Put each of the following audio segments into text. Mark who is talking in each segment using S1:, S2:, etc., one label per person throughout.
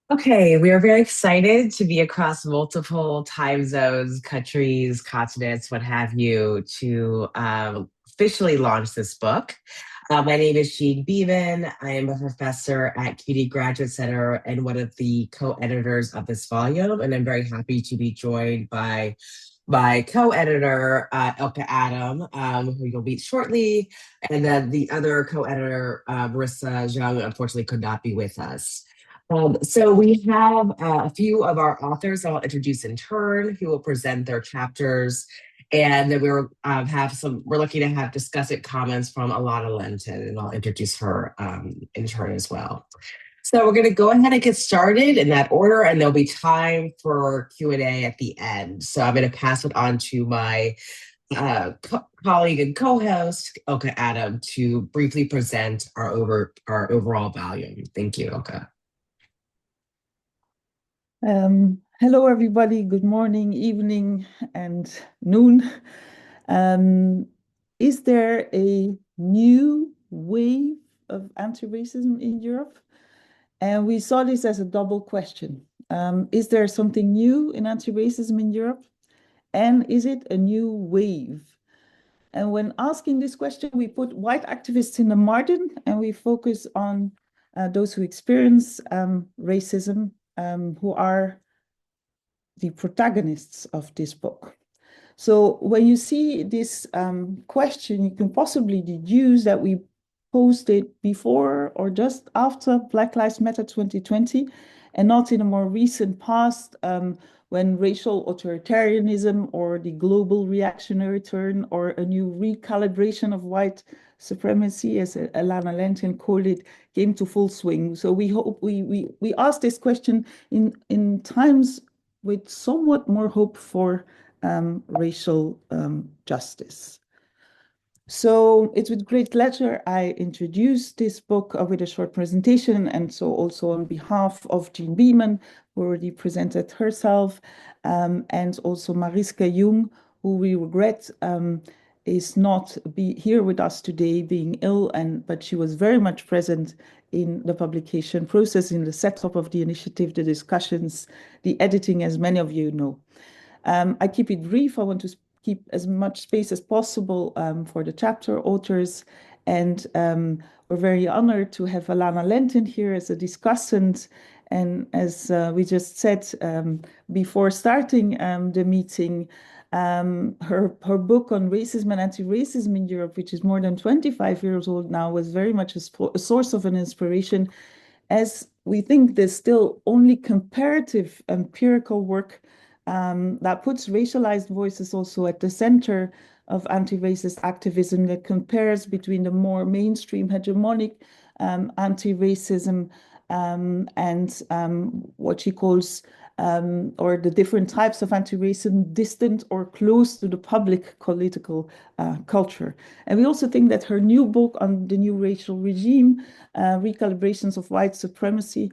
S1: Okay, we are very excited to be across multiple time zones, countries, continents, what have you, to officially launch this book. My name is Jean Beaman. I am a professor at CUNY Graduate Center and one of the co-editors of this volume. And I'm very happy to be joined by my co-editor, Ilke Adam, who you'll meet shortly. And then the other co-editor, Marissa Zhang, unfortunately could not be with us. So we have a few of our authors I'll introduce in turn who will present their chapters. And then we're lucky to have discussant comments from Alana Lentin, and I'll introduce her in turn as well. So we're going to go ahead and get started in that order, and there'll be time for Q&A at the end. So I'm going to pass it on to my colleague and co-host, Ilke Adam, to briefly present our overall volume. Thank you, Ilke.
S2: Hello, everybody. Good morning, evening, and noon. Is there a new wave of anti-racism in Europe? And we saw this as a double question. Is there something new in anti-racism in Europe? And is it a new wave? And when asking this question, we put white activists in the margin and we focus on those who experience racism, who are the protagonists of this book. So when you see this question, you can possibly deduce that we posted before or just after Black Lives Matter 2020, and not in a more recent past when racial authoritarianism or the global reactionary turn or a new recalibration of white supremacy, as Alana Lentin called it, came to full swing. So we hope we asked this question in times with somewhat more hope for racial justice. So it's with great pleasure I introduce this book with a short presentation, and so also on behalf of Jean Beaman, who already presented herself, and also Mariska Jung, who we regret is not here with us today, being ill, but she was very much present in the publication process, in the setup of the initiative, the discussions, the editing, as many of you know. I keep it brief. I want to keep as much space as possible for the chapter authors, and we're very honored to have Alana Lentin here as a discussant. And as we just said before starting the meeting, her book on racism and anti-racism in Europe, which is more than 25 years old now, was very much a source of an inspiration, as we think there's still only comparative empirical work that puts racialized voices also at the center of anti-racist activism, that compares between the more mainstream hegemonic anti-racism and what she calls or the different types of anti-racism distant or close to the public political culture. And we also think that her new book on the new racial regime, Recalibrations of White Supremacy,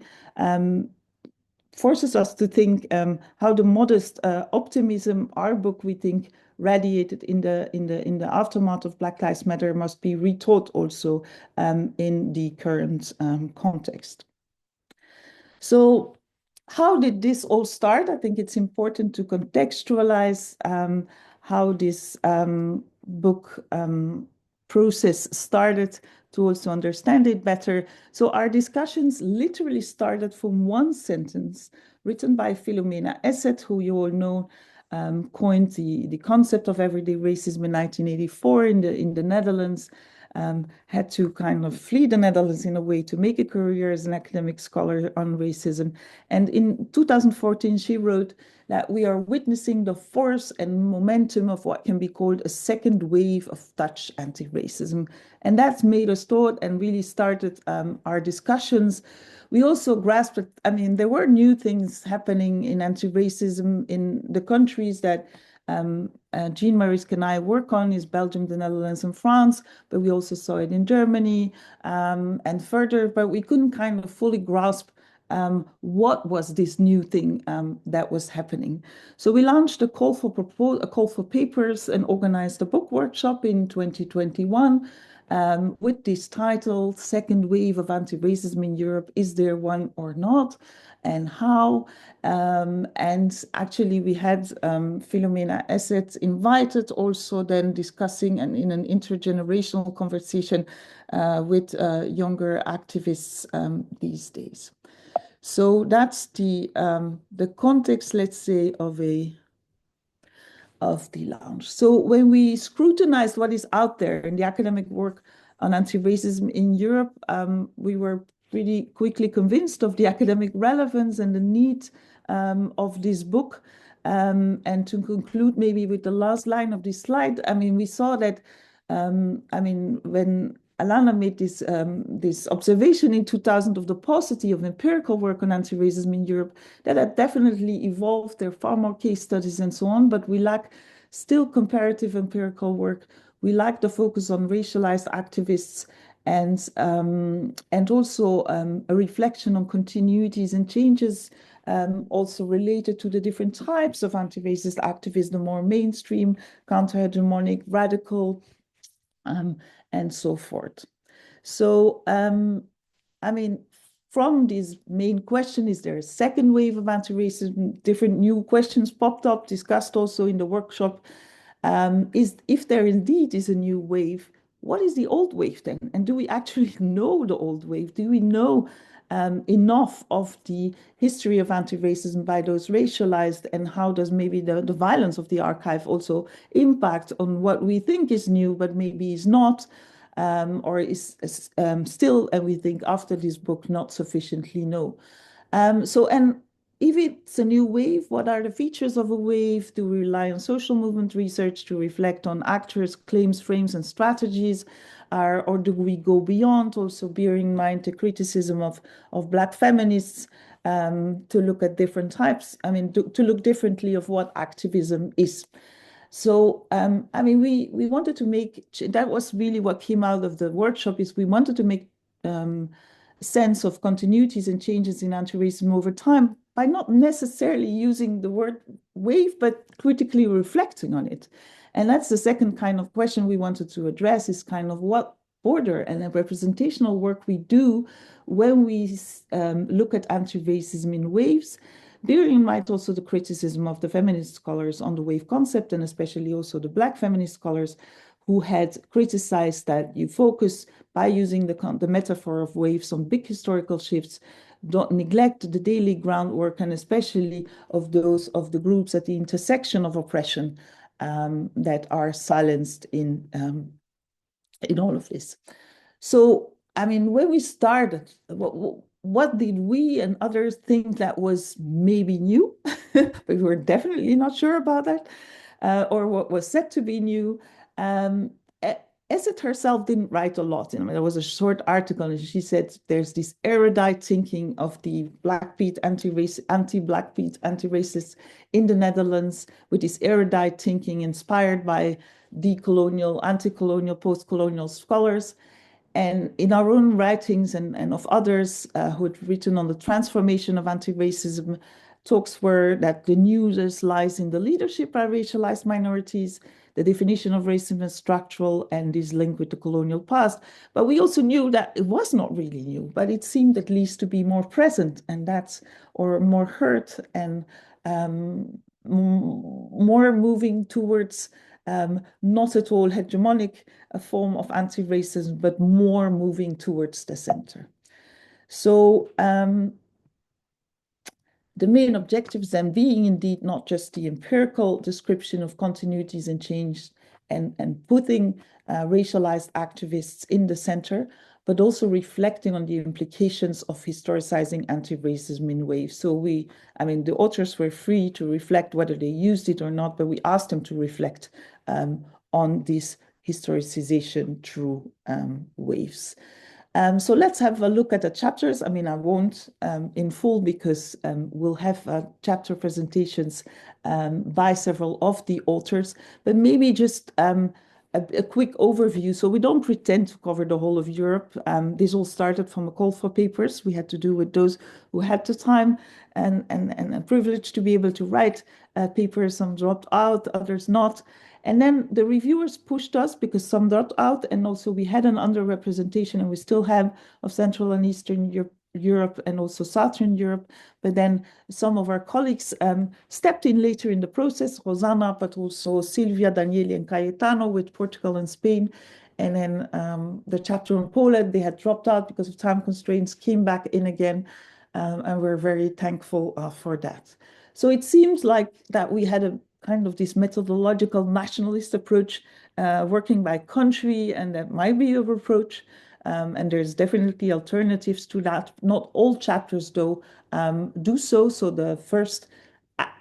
S2: forces us to think how the modest optimism our book, we think, radiated in the aftermath of Black Lives Matter must be rethought also in the current context. So how did this all start? I think it's important to contextualize how this book process started to also understand it better. So our discussions literally started from one sentence written by Philomena Esset, who you all know coined the concept of everyday racism in 1984 in the Netherlands, had to kind of flee the Netherlands in a way to make a career as an academic scholar on racism. And in 2014, she wrote that we are witnessing the force and momentum of what can be called a second wave of Dutch anti-racism. And that's made us thought and really started our discussions. We also grasped that, I mean, there were new things happening in anti-racism in the countries that Jean, Mariska, and I work on, is Belgium, the Netherlands, and France, but we also saw it in Germany and further, but we couldn't kind of fully grasp what was this new thing that was happening. So we launched a call for papers and organized a book workshop in 2021 with this title, Second Wave of Anti-Racism in Europe, is there one or not, and how? And actually we had Philomena Esset invited, also then discussing and in an intergenerational conversation with younger activists these days. So that's the context, let's say, of the launch. So when we scrutinized what is out there in the academic work on anti-racism in Europe, we were pretty quickly convinced of the academic relevance and the need of this book. And to conclude maybe with the last line of this slide, I mean, we saw that, I mean, when Alana made this observation in 2000 of the paucity of empirical work on anti-racism in Europe, that had definitely evolved. There are far more case studies and so on, but we lack still comparative empirical work. We lack the focus on racialized activists and also a reflection on continuities and changes also related to the different types of anti-racist activism, the more mainstream, counter-hegemonic, radical, and so forth. So, I mean, from this main question, is there a second wave of anti-racism? Different new questions popped up, discussed also in the workshop. If there indeed is a new wave, what is the old wave then? And do we actually know the old wave? Do we know enough of the history of anti-racism by those racialized, and how does maybe the violence of the archive also impact on what we think is new, but maybe is not, or is still, and we think after this book, not sufficiently know. And if it's a new wave, what are the features of a wave? Do we rely on social movement research to reflect on actors, claims, frames, and strategies? Or do we go beyond, also bearing in mind the criticism of Black feminists, to look at different types, I mean, to look differently of what activism is? So, I mean, we wanted to make, that was really what came out of the workshop, is we wanted to make sense of continuities and changes in anti-racism over time by not necessarily using the word wave, but critically reflecting on it. And that's the second kind of question we wanted to address, is kind of what border and the representational work we do when we look at anti-racism in waves, bearing in mind also the criticism of the feminist scholars on the wave concept, and especially also the Black feminist scholars who had criticized that you focus by using the metaphor of waves on big historical shifts, don't neglect the daily groundwork, and especially of those of the groups at the intersection of oppression that are silenced in all of this. So, I mean, when we started, what did we and others think that was maybe new? But we were definitely not sure about that, or what was said to be new. Esset herself didn't write a lot. There was a short article, and she said there's this erudite thinking of the Blackfeet anti-Blackfeet anti-racists in the Netherlands, with this erudite thinking inspired by decolonial, anti-colonial, post-colonial scholars. And in our own writings and of others who had written on the transformation of anti-racism, talks were that the news lies in the leadership by racialized minorities, the definition of racism as structural, and is linked with the colonial past. But we also knew that it was not really new, but it seemed at least to be more present, and that's, or more heard, and more moving towards not at all hegemonic form of anti-racism, but more moving towards the center. So the main objectives then being indeed not just the empirical description of continuities and change and putting racialized activists in the center, but also reflecting on the implications of historicizing anti-racism in waves. So I mean, the authors were free to reflect whether they used it or not, but we asked them to reflect on this historicization through waves. So let's have a look at the chapters. I mean, I won't in full, because we'll have chapter presentations by several of the authors, but maybe just a quick overview. So we don't pretend to cover the whole of Europe. This all started from a call for papers we had to do with those who had the time and a privilege to be able to write papers. Some dropped out, others not. And then the reviewers pushed us because some dropped out, and also we had an underrepresentation, and we still have, of Central and Eastern Europe and also Southern Europe. But then some of our colleagues stepped in later in the process, Rosanna, but also Silvia, Daniele, and Cayetano with Portugal and Spain. And then the chapter on Poland, they had dropped out because of time constraints, came back in again, and we're very thankful for that. So it seems like that we had a kind of this methodological nationalist approach, working by country, and that might be of approach. And there's definitely alternatives to that. Not all chapters, though, do so. So the first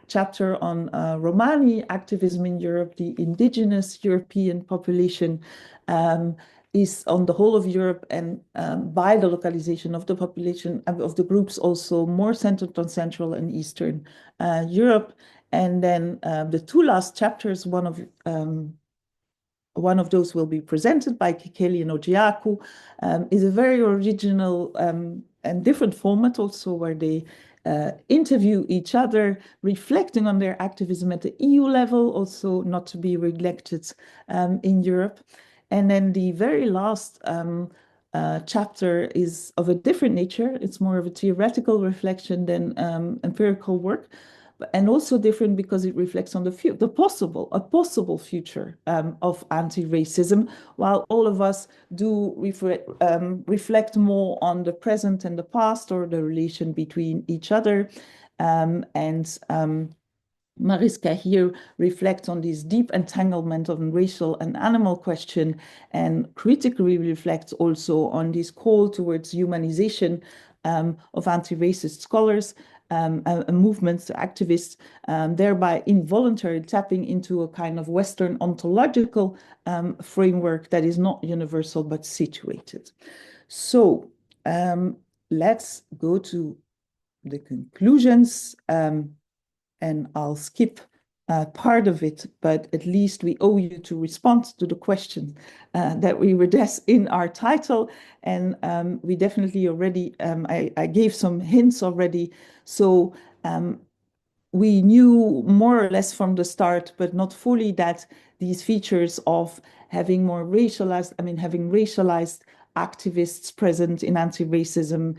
S2: chapter on Romani activism in Europe, the indigenous European population, is on the whole of Europe, and by the localization of the population of the groups, also more centered on Central and Eastern Europe. And then the two last chapters, one of those will be presented by Kikeli and Ojiaku, is a very original and different format also, where they interview each other, reflecting on their activism at the EU level, also not to be neglected in Europe. And then the very last chapter is of a different nature. It's more of a theoretical reflection than empirical work, and also different because it reflects on a possible future of anti-racism, while all of us do reflect more on the present and the past, or the relation between each other. Mariska here reflects on this deep entanglement of racial and animal question, and critically reflects also on this call towards humanization of anti-racist scholars, movements, activists, thereby involuntarily tapping into a kind of Western ontological framework that is not universal but situated. So let's go to the conclusions. And I'll skip part of it, but at least we owe you to respond to the question that we address in our title. And we definitely already, I gave some hints already. So we knew more or less from the start, but not fully, that these features of having having racialized activists present in anti-racism,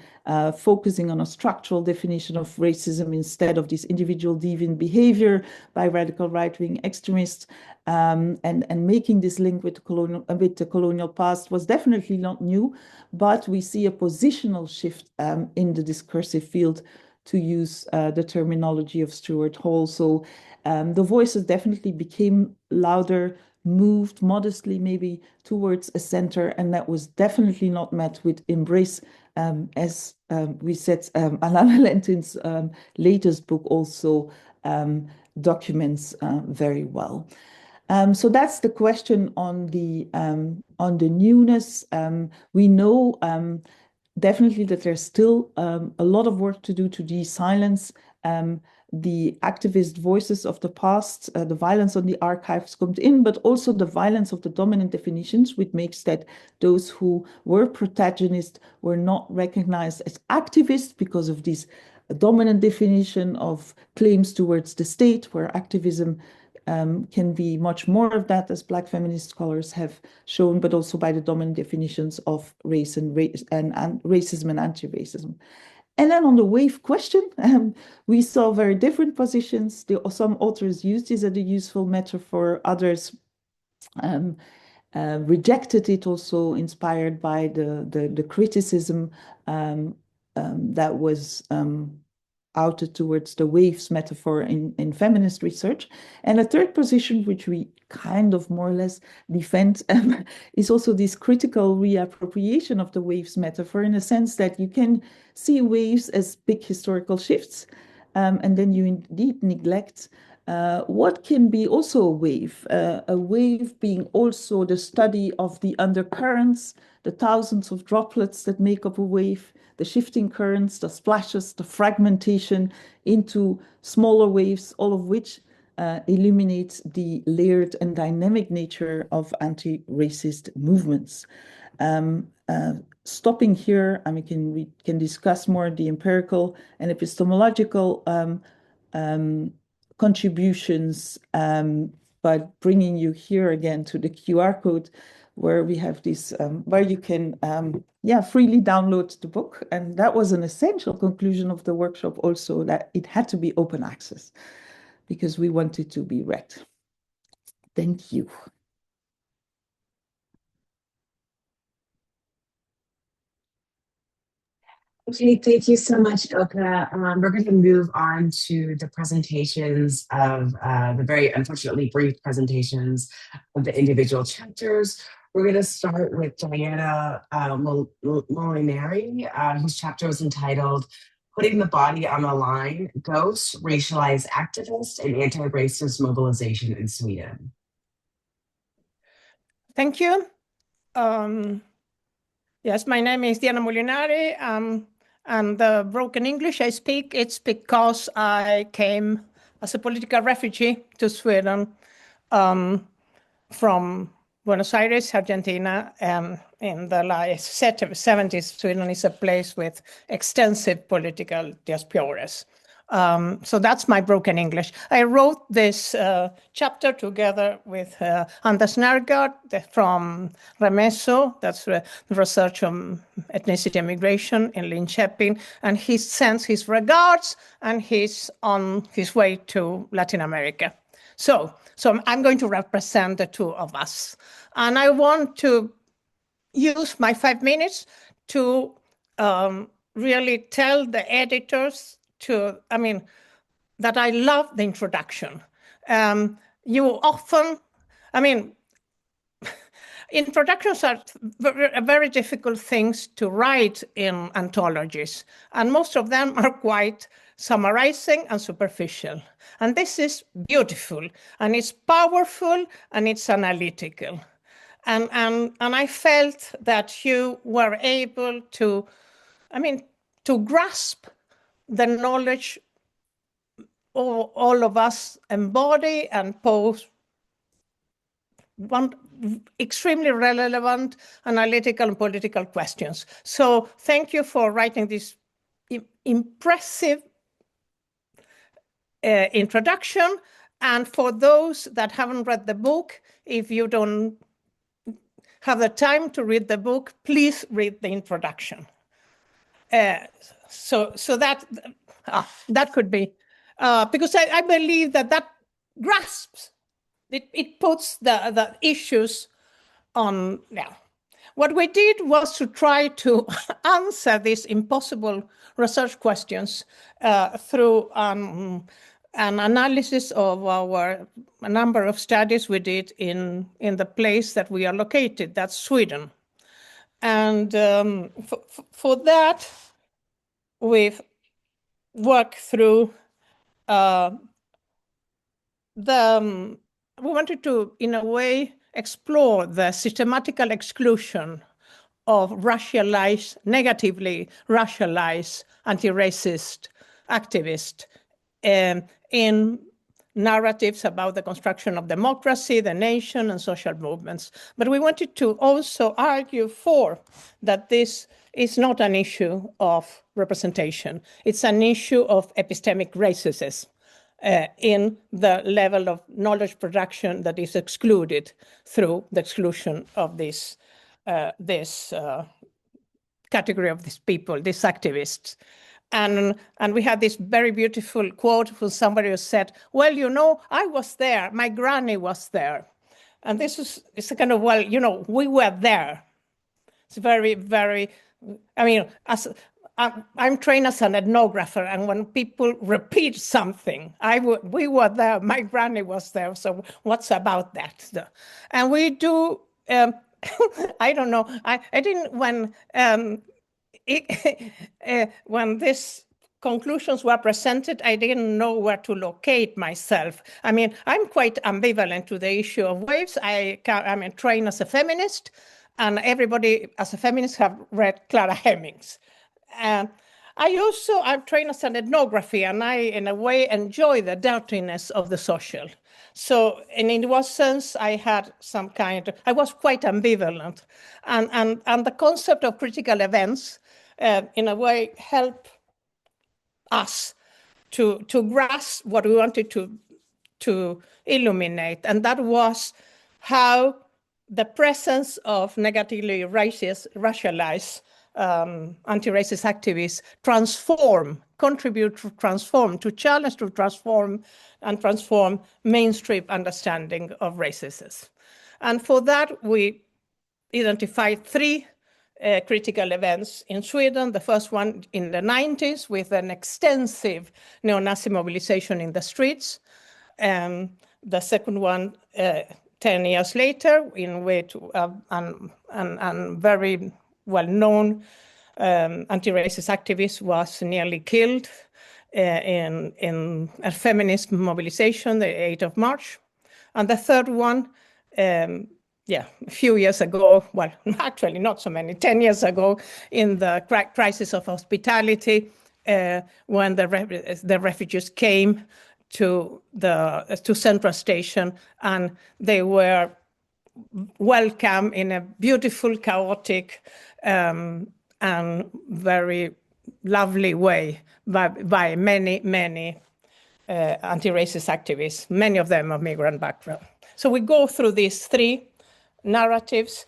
S2: focusing on a structural definition of racism instead of this individual deviant behavior by radical right-wing extremists, and making this link with the colonial past was definitely not new, but we see a positional shift in the discursive field, to use the terminology of Stuart Hall. So the voices definitely became louder, moved modestly maybe towards a center, and that was definitely not met with embrace, as we said. Alana Lentin's latest book also documents very well. So that's the question on the newness. We know definitely that there's still a lot of work to do to de-silence the activist voices of the past. The violence on the archives comes in, but also the violence of the dominant definitions, which makes that those who were protagonists were not recognized as activists because of this dominant definition of claims towards the state, where activism can be much more of that, as Black feminist scholars have shown, but also by the dominant definitions of race and racism and anti-racism. And then on the wave question, we saw very different positions. Some authors used this as a useful metaphor, others rejected it, also inspired by the criticism that was outed towards the waves metaphor in feminist research. And a third position, which we kind of more or less defend, is also this critical reappropriation of the waves metaphor, in a sense that you can see waves as big historical shifts, and then you indeed neglect what can be also a wave being also the study of the undercurrents, the thousands of droplets that make up a wave, the shifting currents, the splashes, the fragmentation into smaller waves, all of which illuminate the layered and dynamic nature of anti-racist movements. Stopping here, we can discuss more the empirical and epistemological contributions but bringing you here again to the QR code where we have this, where you can freely download the book. And that was an essential conclusion of the workshop also, that it had to be open access because we wanted to be read. Thank you.
S1: Okay, thank you so much, Ilke. We're going to move on to the presentations of the very unfortunately brief presentations of the individual chapters. We're going to start with Diana Molinari, whose chapter was entitled Putting the Body on the Line, Ghosts, Racialized Activists, and Anti-Racist Mobilization in Sweden.
S3: Thank you. Yes, my name is Diana Molinari. And the broken English I speak, it's because I came as a political refugee to Sweden from Buenos Aires, Argentina, and in the late 70s, Sweden is a place with extensive political diasporas. So that's my broken English. I wrote this chapter together with Anders Nergård from Remeso, that's the research on ethnicity and migration in Linköping, and he sends his regards and he's on his way to Latin America. So I'm going to represent the two of us. And I want to use my 5 minutes to really tell the editors that I love the introduction. Introductions are very difficult things to write in anthologies, and most of them are quite summarizing and superficial. And this is beautiful, and it's powerful, and it's analytical. And I felt that you were able to grasp the knowledge all of us embody and pose one extremely relevant analytical and political questions. So thank you for writing this impressive introduction. And for those that haven't read the book, if you don't have the time to read the book, please read the introduction. So that could be, because I believe that grasps, it puts the issues on. Yeah. What we did was to try to answer these impossible research questions through an analysis of a number of studies we did in the place that we are located, that's Sweden. And for that, we've worked through we wanted to, in a way, explore the systematical exclusion of negatively racialized, anti-racist activists in narratives about the construction of democracy, the nation, and social movements. But we wanted to also argue for that this is not an issue of representation. It's an issue of epistemic racism in the level of knowledge production that is excluded through the exclusion of this category of these people, these activists. And we had this very beautiful quote from somebody who said, well, I was there, my granny was there. And it's a kind of, we were there. It's very, very, I'm trained as an ethnographer, and when people repeat something, we were there, my granny was there, so what's about that? And we do, I don't know, I didn't, when these conclusions were presented, I didn't know where to locate myself. I'm quite ambivalent to the issue of waves. I'm trained as a feminist, and everybody as a feminist have read Clara Hemmings. I'm trained as an ethnography, and I, in a way, enjoy the dirtiness of the social. So, and in one sense, I was quite ambivalent. And the concept of critical events, in a way, help us to grasp what we wanted to to illuminate, and that was how the presence of negatively racialized anti-racist activists contribute to transform, to challenge, to transform mainstream understanding of racism. And for that, we identified three critical events in Sweden. The first one in the 90s with an extensive neo-Nazi mobilization in the streets. The second one 10 years later, in which a very well-known anti-racist activist was nearly killed in a feminist mobilization, the 8th of March. And the third one, a few years ago, well, actually not so many, 10 years ago, in the crisis of hospitality, when the refugees came to Central Station, and they were welcomed in a beautiful, chaotic, and very lovely way by many anti-racist activists, many of them of migrant background. So we go through these three narratives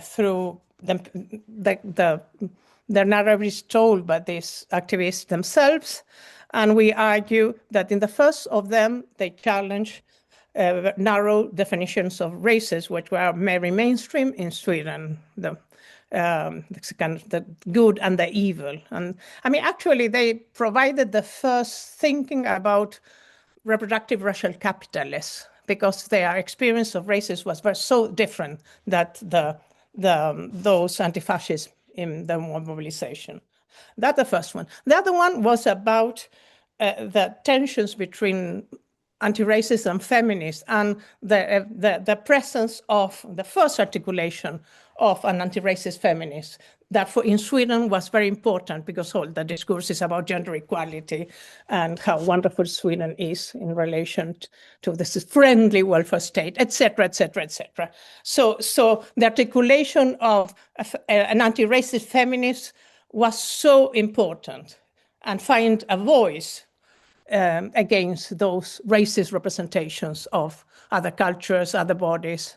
S3: through the narratives told by these activists themselves. And we argue that in the first of them, they challenge narrow definitions of races, which were very mainstream in Sweden, the good and the evil. And I mean, actually, they provided the first thinking about reproductive racial capitalism, because their experience of racism was so different that those anti-fascists in the mobilization. That's the first one. The other one was about the tensions between anti-racists and feminists, and the presence of the first articulation of an anti-racist feminist that in Sweden was very important, because all the discourse is about gender equality and how wonderful Sweden is in relation to this friendly welfare state, etc., etc., etc. So the articulation of an anti-racist feminist was so important, and find a voice against those racist representations of other cultures, other bodies,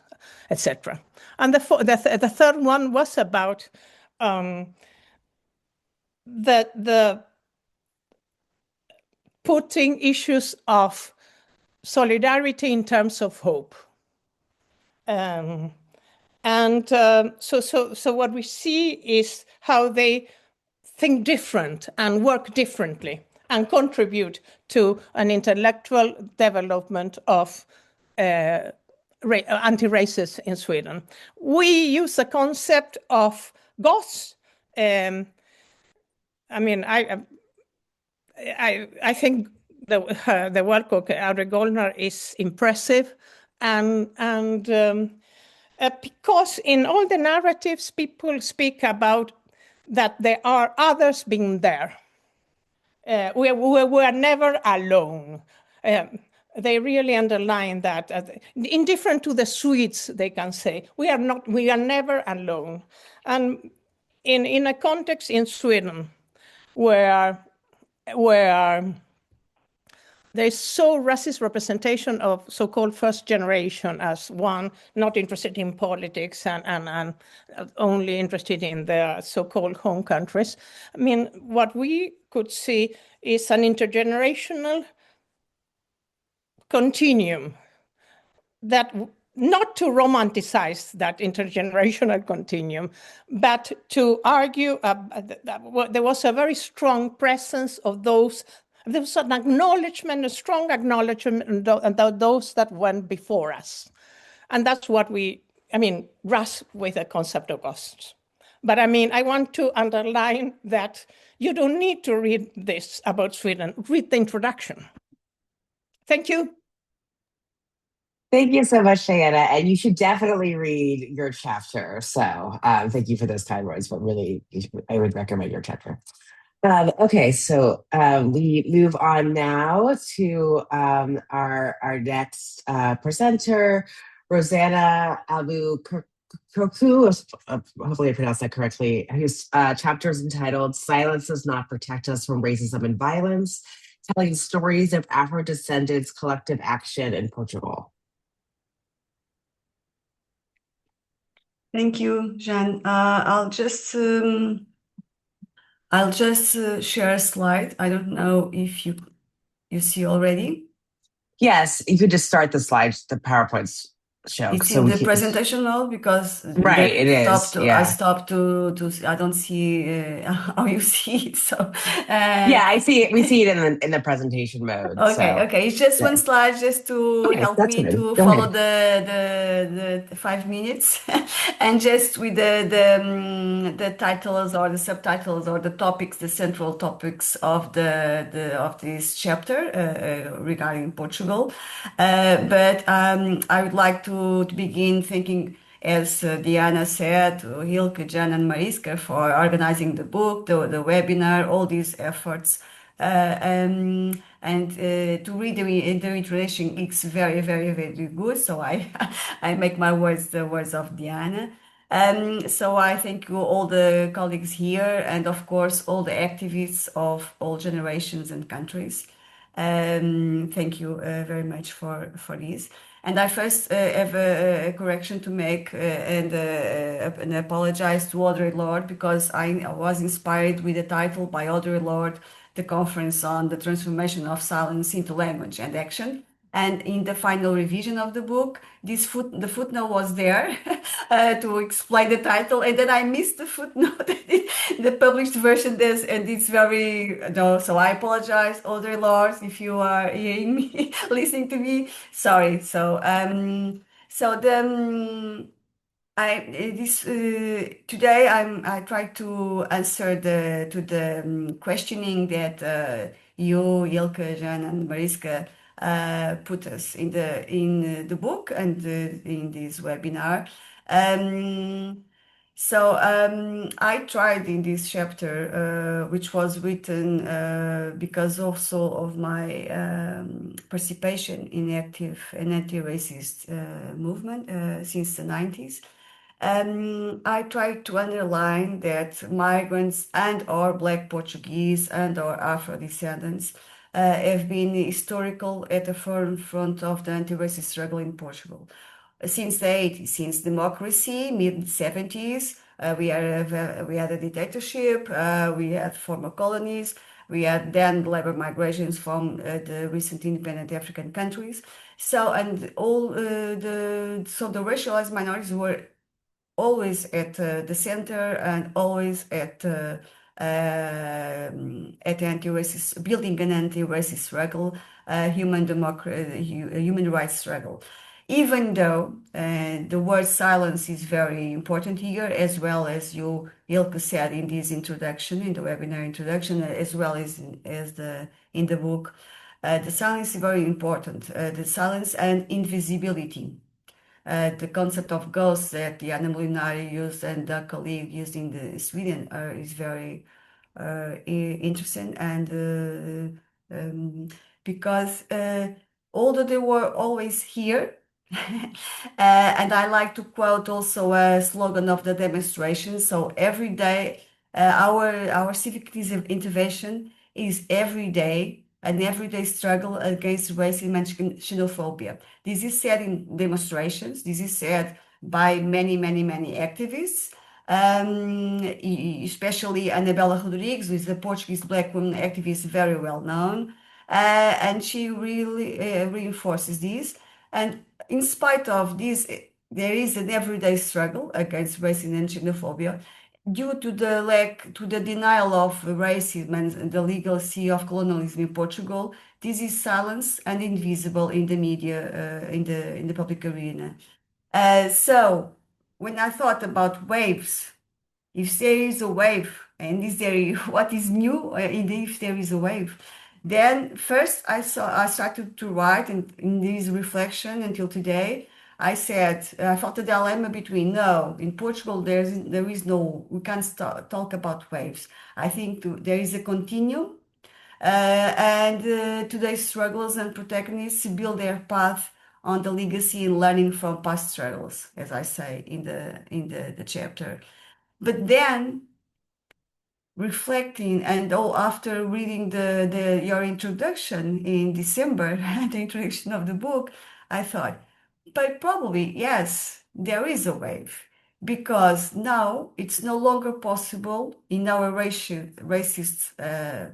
S3: etc. And the third one was about the putting issues of solidarity in terms of hope. So what we see is how they think different and work differently and contribute to an intellectual development of anti-racists in Sweden. We use the concept of GOS. I mean, I think the work of Audrey Goldner is impressive, and because in all the narratives, people speak about that there are others being there. We were never alone. They really underline that. Indifferent to the Swedes, they can say, we are never alone. And in a context in Sweden where there's so racist representation of so-called first generation as one not interested in politics and only interested in their so-called home countries. I mean, what we could see is an intergenerational continuum that not to romanticize that intergenerational continuum, but to argue that there was a very strong presence of those. There was an acknowledgement, a strong acknowledgement of those that went before us. And that's what grasp with the concept of ghosts. But I mean, I want to underline that you don't need to read this about Sweden. Read the introduction. Thank you.
S1: Thank you so much, Diana. And you should definitely read your chapter. So thank you for those kind words, but really, I would recommend your chapter. Okay, so we move on now to our next presenter, Rosanna Albuquerque. Hopefully I pronounced that correctly. Whose chapter is entitled "Silence Does Not Protect Us from Racism and Violence: telling stories of Afro-descendants' collective action in Portugal.
S4: Thank you, Jean. I'll just share a slide. I don't know if you see already.
S1: Yes, you could just start the slides, the PowerPoint show.
S4: It's
S1: so
S4: in
S1: we
S4: the
S1: can,
S4: presentation now because
S1: right, it is.
S4: I stopped to I don't see how you see it. So
S1: yeah, I see it. We see it in the presentation mode.
S4: Okay. It's just one slide just to help
S1: that's
S4: me
S1: good.
S4: to
S1: Go
S4: follow the 5 minutes, and just with the titles or the subtitles or the topics, the central topics of of this chapter regarding Portugal. But I would like to begin thinking, as Diana said, to Ilke, Jan, and Mariska for organizing the book, the webinar, all these efforts. And to read the introduction, it's very, very, very good. So I, I make my words the words of Diana. So I thank you, all the colleagues here, and of course all the activists of all generations and countries. Thank you very much for this. And I first have a correction to make and apologize to Audre Lorde, because I was inspired with the title by Audre Lorde, the conference on the transformation of silence into language and action. And in the final revision of the book, the footnote was there to explain the title, and then I missed the footnote. The published version does, and it's very no. So I apologize, Audre Lorde, if you are hearing me, listening to me. Sorry. So today I try to answer the questioning that you, Ilke, Jan, and Mariska put us in the book and in this webinar. I tried in this chapter, which was written because also of my participation in active and anti-racist movement since the 90s. I tried to underline that migrants and or Black Portuguese and or Afro-descendants have been historical at the forefront of the anti-racist struggle in Portugal. Since the 80s, since democracy, mid-70s, we had a dictatorship, we had former colonies, we had then labor migrations from the recent independent African countries. So, and all the racialized minorities were always at the center and always at anti-racist, building an anti-racist struggle, human rights struggle. Even though the word silence is very important here, as well as you, Ilke, said in this introduction, in the webinar introduction, as well as in the book, the silence is very important. The silence and invisibility. The concept of ghosts that Diana Molinari used and the colleague used in Sweden is very interesting, and because although they were always here, and I like to quote also a slogan of the demonstration. So every day, our civic intervention is every day, an everyday struggle against racism and xenophobia. This is said in demonstrations. This is said by many, many, many activists, especially Anabela Rodrigues, who is a Portuguese Black woman activist, very well known. And she really reinforces this. And in spite of this, there is an everyday struggle against racism and xenophobia due to the denial of racism and the legacy of colonialism in Portugal. This is silenced and invisible in the media, in the public arena. So when I thought about waves, if there is a wave, and what is new if there is a wave, then first I started to write, and in this reflection until today, I said I felt a dilemma between in Portugal there is no, we can't talk about waves. I think there is a continuum, and today's strugglers and protagonists build their path on the legacy and learning from past struggles, as I say in the chapter. But then reflecting, and after reading your introduction in December, the introduction of the book, I thought, but probably, yes, there is a wave, because now it's no longer possible in our racist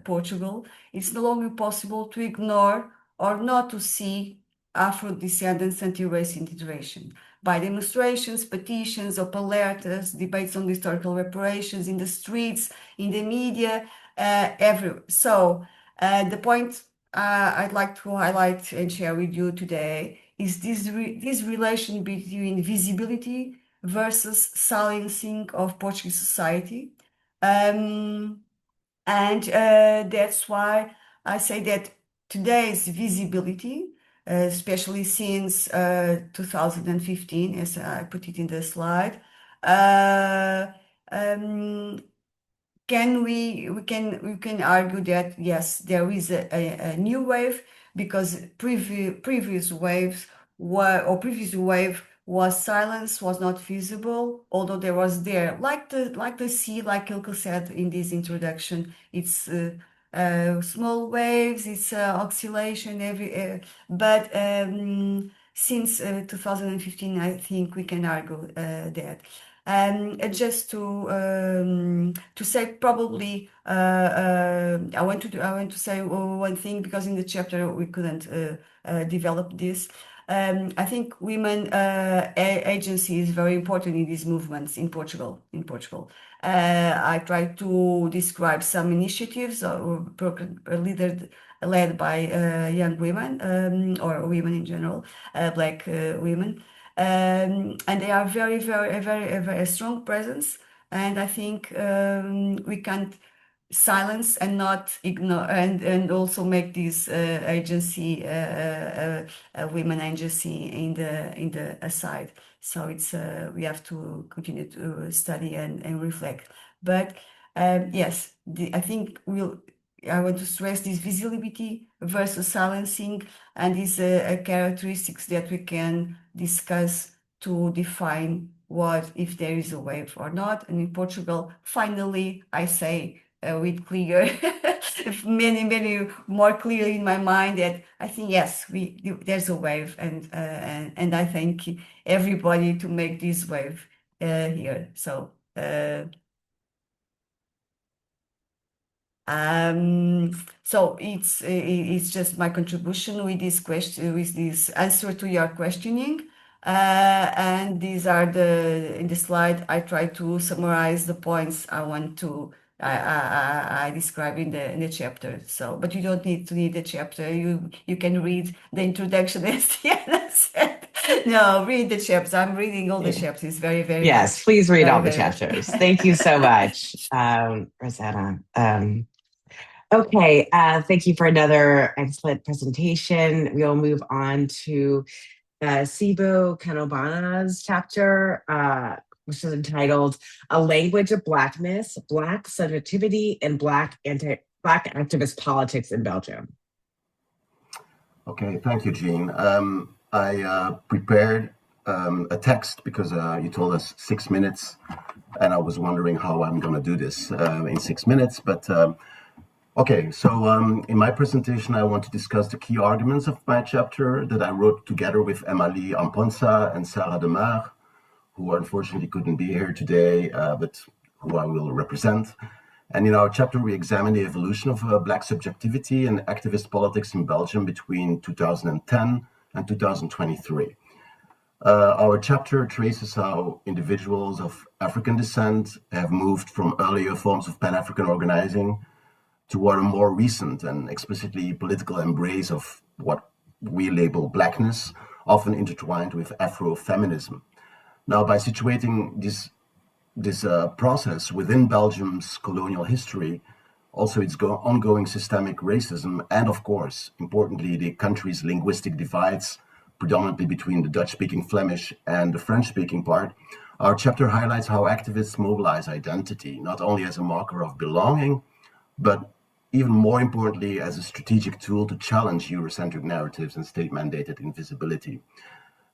S4: Portugal, it's no longer possible to ignore or not to see Afro-descendants anti-racist integration by demonstrations, petitions, open letters, debates on historical reparations in the streets, in the media, everywhere. So the point I'd like to highlight and share with you today is this relation between visibility versus silencing of Portuguese society. And that's why I say that today's visibility, especially since 2015, as I put it in the slide, we can argue that yes, there is a new wave, because previous wave was silence, was not visible, although there was like the sea, like Ilke said in this introduction. It's small waves, it's oscillation but since 2015, I think we can argue that. Just to say, probably I want to say one thing, because in the chapter we couldn't develop this. I think women agency is very important in these movements in Portugal. I try to describe some initiatives led by young women, or women in general, Black women. And they are very strong presence. And I think we can't silence and not ignore, and also make this agency a women agency in the aside. So it's we have to continue to study and reflect. But yes, I think I want to stress this visibility versus silencing, and these characteristics that we can discuss to define what if there is a wave or not. And in Portugal, finally, I say with clear, many more clear in my mind that I think yes, there's a wave, and I thank everybody to make this wave here. So. So it's just my contribution with this question, with this answer to your questioning, and these are in the slide. I try to summarize the points I want to I describe in the chapter. So, but you don't need to read the chapter. You can read the introduction, as Diana said. No, read the chapters. I'm reading all the chapters. It's very
S1: yes.
S4: good.
S1: Please read all the chapters. Thank you so much, Rosanna. Okay, thank you for another excellent presentation. We'll move on to Sibo Kanobana's chapter, which is entitled "A Language of Blackness: Black Subjectivity and Black Activist Politics in Belgium."
S5: Okay, thank you, Jean. I prepared a text because you told us 6 minutes, and I was wondering how I'm going to do this in 6 minutes, but okay, so in my presentation, I want to discuss the key arguments of my chapter that I wrote together with Emily Amponsa and Sarah Demar, who unfortunately couldn't be here today, but who I will represent. And in our chapter, we examine the evolution of Black subjectivity and activist politics in Belgium between 2010 and 2023. Our chapter traces how individuals of African descent have moved from earlier forms of Pan-African organizing toward a more recent and explicitly political embrace of what we label Blackness, often intertwined with Afrofeminism. Now, by situating this process within Belgium's colonial history, also its ongoing systemic racism, and of course, importantly, the country's linguistic divides, predominantly between the Dutch-speaking Flemish and the French-speaking part, our chapter highlights how activists mobilize identity, not only as a marker of belonging, but even more importantly, as a strategic tool to challenge Eurocentric narratives and state-mandated invisibility.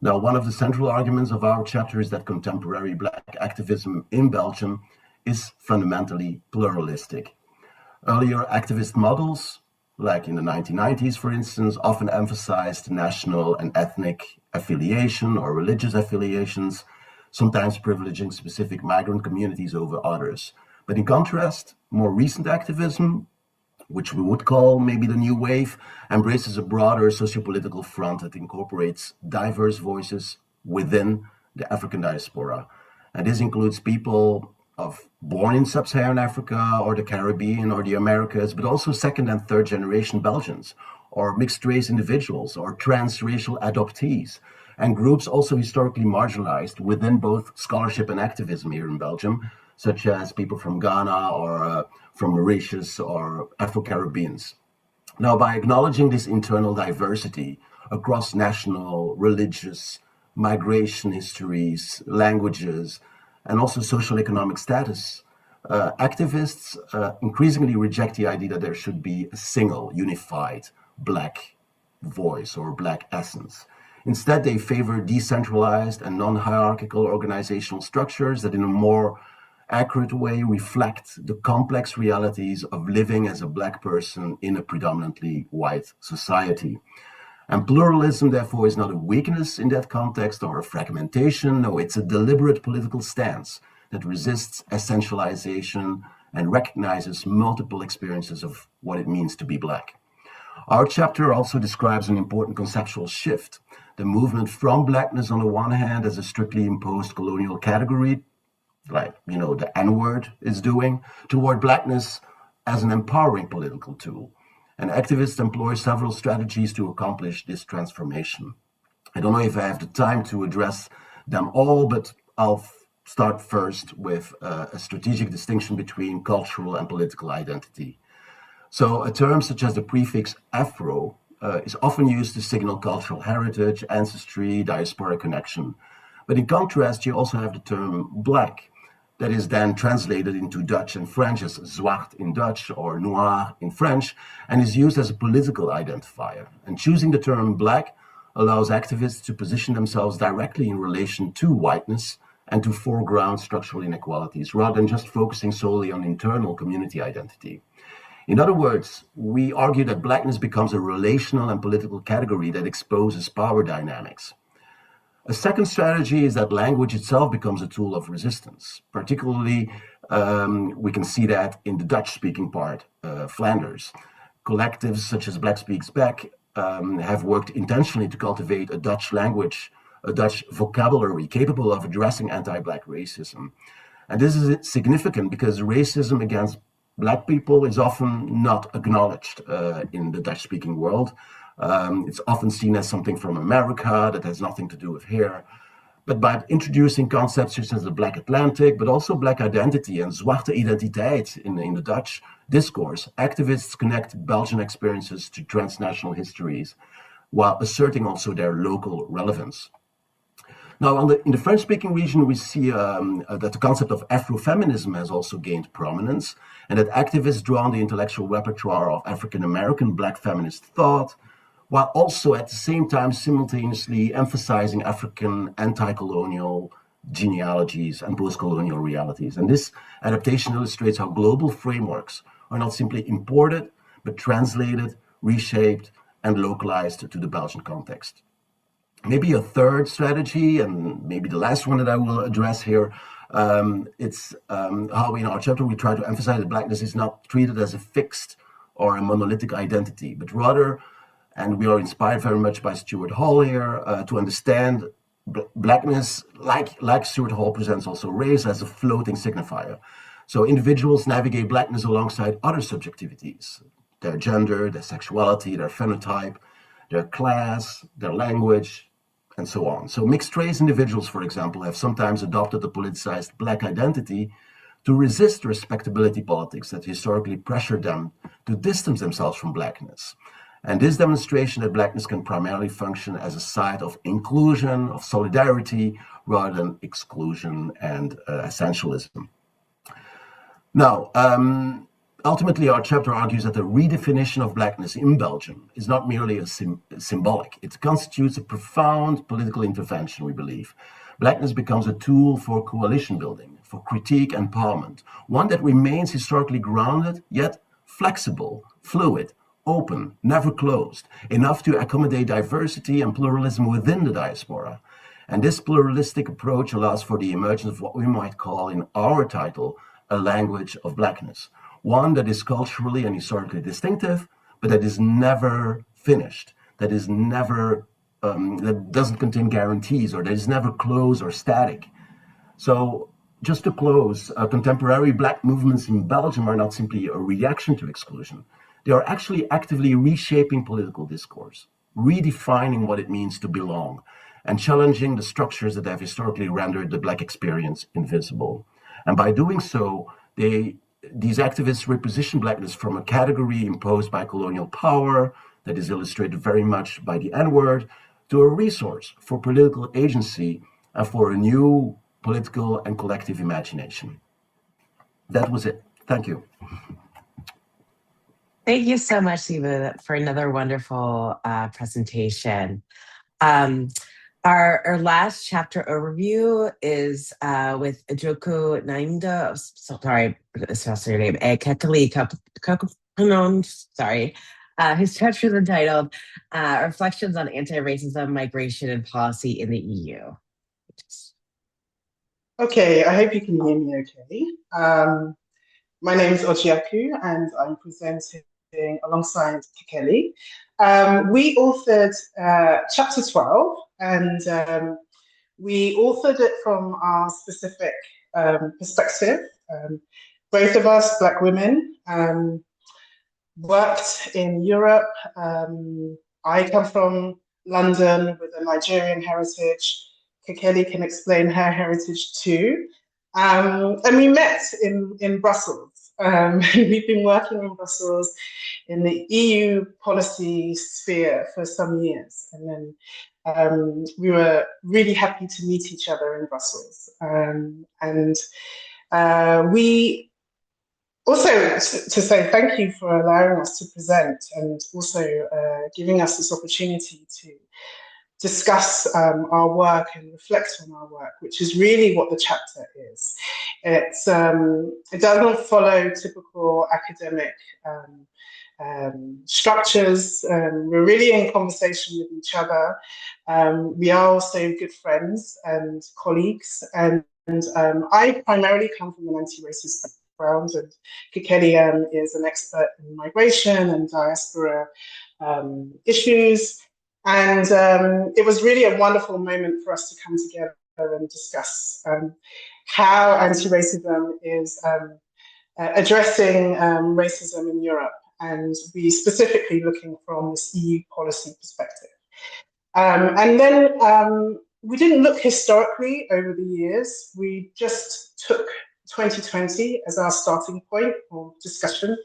S5: Now, one of the central arguments of our chapter is that contemporary Black activism in Belgium is fundamentally pluralistic. Earlier activist models, like in the 1990s, for instance, often emphasized national and ethnic affiliation or religious affiliations, sometimes privileging specific migrant communities over others. But in contrast, more recent activism, which we would call maybe the new wave, embraces a broader sociopolitical front that incorporates diverse voices within the African diaspora. And this includes people born in sub-Saharan Africa or the Caribbean or the Americas, but also second and third generation Belgians, or mixed race individuals, or transracial adoptees, and groups also historically marginalized within both scholarship and activism here in Belgium, such as people from Ghana or from Mauritius or Afro-Caribbeans. Now, by acknowledging this internal diversity across national, religious, migration histories, languages, and also social economic status, activists increasingly reject the idea that there should be a single, unified Black voice or Black essence. Instead, they favor decentralized and non-hierarchical organizational structures that in a more accurate way reflect the complex realities of living as a Black person in a predominantly white society. And pluralism, therefore, is not a weakness in that context or a fragmentation. No, it's a deliberate political stance that resists essentialization and recognizes multiple experiences of what it means to be Black. Our chapter also describes an important conceptual shift, the movement from Blackness on the one hand as a strictly imposed colonial category, like, the N-word is doing, toward Blackness as an empowering political tool. And activists employ several strategies to accomplish this transformation. I don't know if I have the time to address them all, but I'll start first with a strategic distinction between cultural and political identity. So a term such as the prefix Afro is often used to signal cultural heritage, ancestry, diaspora connection. But in contrast, you also have the term Black, that is then translated into Dutch and French as zwart in Dutch or noir in French, and is used as a political identifier. And choosing the term Black allows activists to position themselves directly in relation to whiteness and to foreground structural inequalities, rather than just focusing solely on internal community identity. In other words, we argue that Blackness becomes a relational and political category that exposes power dynamics. A second strategy is that language itself becomes a tool of resistance. Particularly, we can see that in the Dutch-speaking part, Flanders. Collectives such as Black Speaks Back have worked intentionally to cultivate a Dutch language, a Dutch vocabulary capable of addressing anti-Black racism. And this is significant because racism against Black people is often not acknowledged in the Dutch-speaking world. It's often seen as something from America that has nothing to do with here. But by introducing concepts such as the Black Atlantic, but also Black identity and zwarte identiteit in the Dutch discourse, activists connect Belgian experiences to transnational histories while asserting also their local relevance. Now, in the French-speaking region, we see that the concept of Afrofeminism has also gained prominence, and that activists draw on the intellectual repertoire of African-American Black feminist thought, while also at the same time simultaneously emphasizing African anti-colonial genealogies and post-colonial realities. And this adaptation illustrates how global frameworks are not simply imported, but translated, reshaped, and localized to the Belgian context. Maybe a third strategy, and maybe the last one that I will address here, it's how in our chapter we try to emphasize that Blackness is not treated as a fixed or a monolithic identity, but rather, and we are inspired very much by Stuart Hall here, to understand Blackness, like Stuart Hall presents also race, as a floating signifier. So individuals navigate Blackness alongside other subjectivities, their gender, their sexuality, their phenotype, their class, their language, and so on. So mixed race individuals, for example, have sometimes adopted the politicized Black identity to resist respectability politics that historically pressured them to distance themselves from Blackness. And this demonstration that Blackness can primarily function as a site of inclusion, of solidarity, rather than exclusion and essentialism. Now, ultimately, our chapter argues that the redefinition of Blackness in Belgium is not merely a symbolic. It constitutes a profound political intervention, we believe. Blackness becomes a tool for coalition building, for critique and empowerment, one that remains historically grounded, yet flexible, fluid, open, never closed, enough to accommodate diversity and pluralism within the diaspora. And this pluralistic approach allows for the emergence of what we might call in our title, a language of blackness, one that is culturally and historically distinctive, but that is never finished, that is never, that doesn't contain guarantees, or that is never closed or static. So just to close, contemporary Black movements in Belgium are not simply a reaction to exclusion. They are actually actively reshaping political discourse, redefining what it means to belong, and challenging the structures that have historically rendered the Black experience invisible. And by doing so, these activists reposition Blackness from a category imposed by colonial power that is illustrated very much by the N-word to a resource for political agency and for a new political and collective imagination. That was it. Thank you.
S1: Thank you so much, Siva, for another wonderful presentation. Our last chapter overview is with Ajoku Naimda, sorry, that's your name, Kekali Kokopunom, sorry. His chapter is entitled Reflections on Anti-Racism, Migration and Policy in the EU.
S6: Okay, I hope you can hear me okay. My name is Ojiaku and I'm presenting alongside Kekeli. We authored chapter 12 and we authored it from our specific perspective. Both of us, Black women, worked in Europe. I come from London with a Nigerian heritage. Kekeli can explain her heritage too. And we met in Brussels. We've been working in Brussels in the EU policy sphere for some years. And then we were really happy to meet each other in Brussels. We also to say thank you for allowing us to present and also giving us this opportunity to discuss our work and reflect on our work, which is really what the chapter is. It does not follow typical academic structures. We're really in conversation with each other. We are also good friends and colleagues. And I primarily come from an anti-racist background, and Kekeli is an expert in migration and diaspora issues. And it was really a wonderful moment for us to come together and discuss how anti-racism is addressing racism in Europe, and we specifically looking from this EU policy perspective. And then we didn't look historically over the years. We just took 2020 as our starting point for discussion,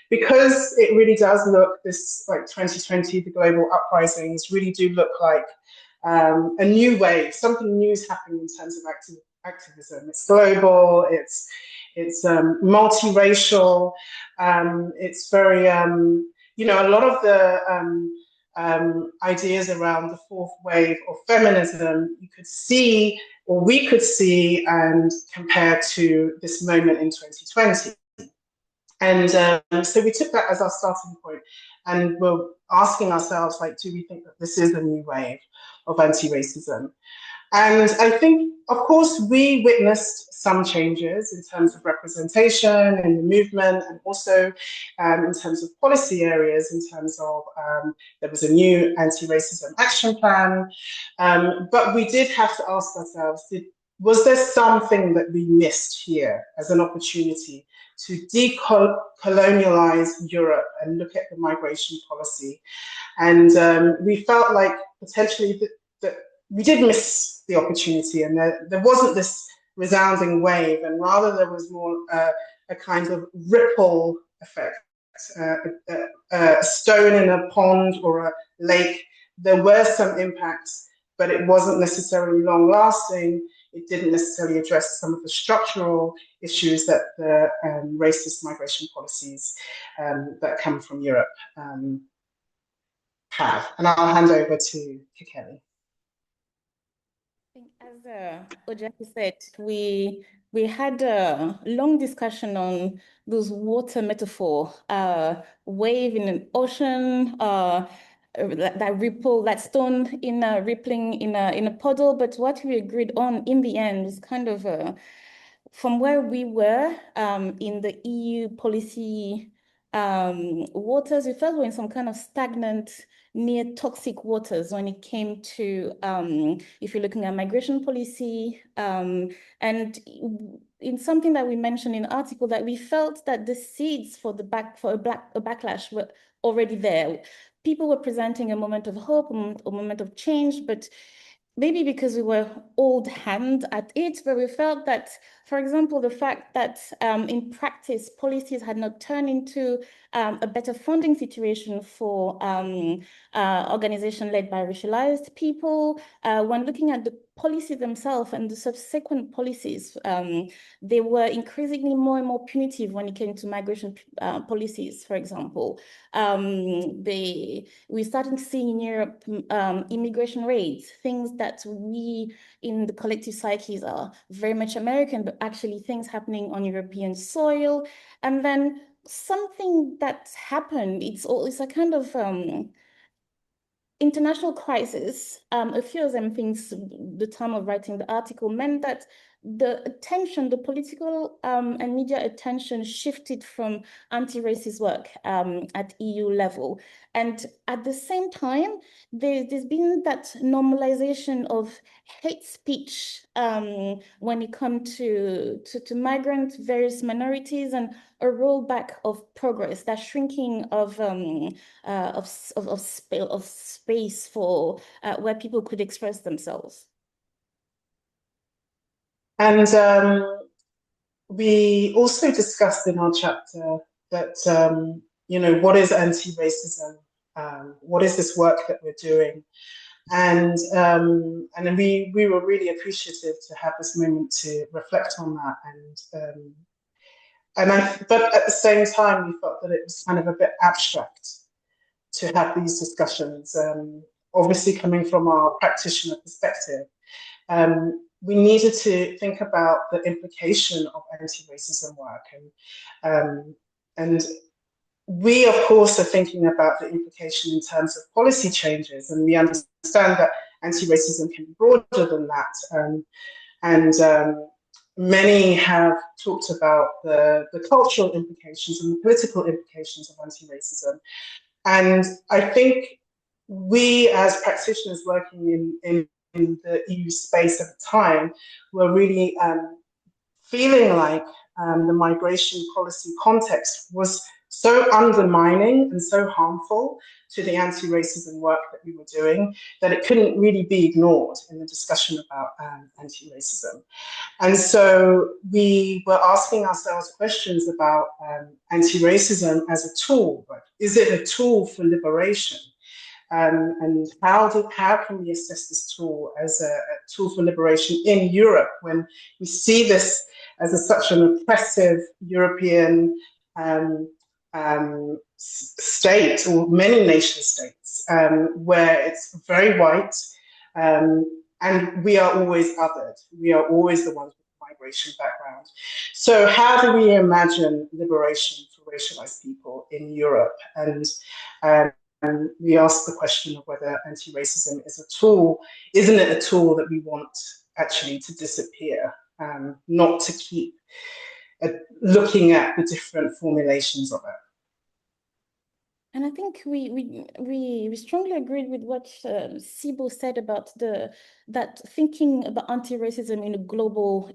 S6: because it really does look, this like 2020, the global uprisings really do look like a new wave. Something new is happening in terms of activism. It's global, it's multiracial, it's very, you know, a lot of the ideas around the fourth wave of feminism, you could see, or we could see and compare to this moment in 2020. And so we took that as our starting point, and we're asking ourselves, like, do we think that this is a new wave of anti-racism? And I think, of course, we witnessed some changes in terms of representation in the movement, and also in terms of policy areas, in terms of there was a new anti-racism action plan. But we did have to ask ourselves, was there something that we missed here as an opportunity to decolonialize Europe and look at the migration policy? And we felt like potentially that we did miss the opportunity, and there wasn't this resounding wave, and rather there was more a kind of ripple effect, a stone in a pond or a lake. There were some impacts, but it wasn't necessarily long lasting. It didn't necessarily address some of the structural issues that the racist migration policies that come from Europe have. And I'll hand over to Kekeli.
S7: think as Ojaki said, we had a long discussion on those water metaphor, wave in an ocean, that ripple, that stone in rippling in a puddle. But what we agreed on in the end was kind of from where we were in the EU policy waters, we felt we were in some kind of stagnant, near toxic waters when it came to, if you're looking at migration policy, and in something that we mentioned in the article, that we felt that the seeds for a backlash were already there. People were presenting a moment of hope, a moment of change, but maybe because we were old hand at it, but we felt that, for example, the fact that in practice, policies had not turned into a better funding situation for organizations led by racialized people. When looking at the policies themselves and the subsequent policies, they were increasingly more and more punitive when it came to migration policies, for example. We started seeing in Europe immigration raids, things that we in the collective psyches are very much American, but actually things happening on European soil. And then something that happened, it's a kind of international crisis. A few of them things, the time of writing the article, meant that the attention, the political and media attention shifted from anti-racist work at EU level. And at the same time, there's been that normalization of hate speech when it comes to migrants, various minorities, and a rollback of progress, that shrinking of space for where people could express themselves.
S6: And we also discussed in our chapter that, what is anti-racism? What is this work that we're doing? And then we were really appreciative to have this moment to reflect on that. But at the same time, we felt that it was kind of a bit abstract to have these discussions. Obviously, coming from our practitioner perspective, we needed to think about the implication of anti-racism work, and we, of course, are thinking about the implication in terms of policy changes, and we understand that anti-racism can be broader than that. Many have talked about the cultural implications and the political implications of anti-racism. And I think we, as practitioners working in the EU space at the time, were really feeling like the migration policy context was so undermining and so harmful to the anti-racism work that we were doing that it couldn't really be ignored in the discussion about anti-racism. And so we were asking ourselves questions about anti-racism as a tool. Like, is it a tool for liberation? And how can we assess this tool as a tool for liberation in Europe when we see this as such an oppressive European state, or many nation states, where it's very white, and we are always othered. We are always the ones with migration background. So how do we imagine liberation for racialized people in Europe? And we ask the question of whether anti-racism is a tool. Isn't it a tool that we want actually to disappear, not to keep looking at the different formulations of it?
S7: And I think we strongly agreed with what Sibo said about that thinking about anti-racism in a global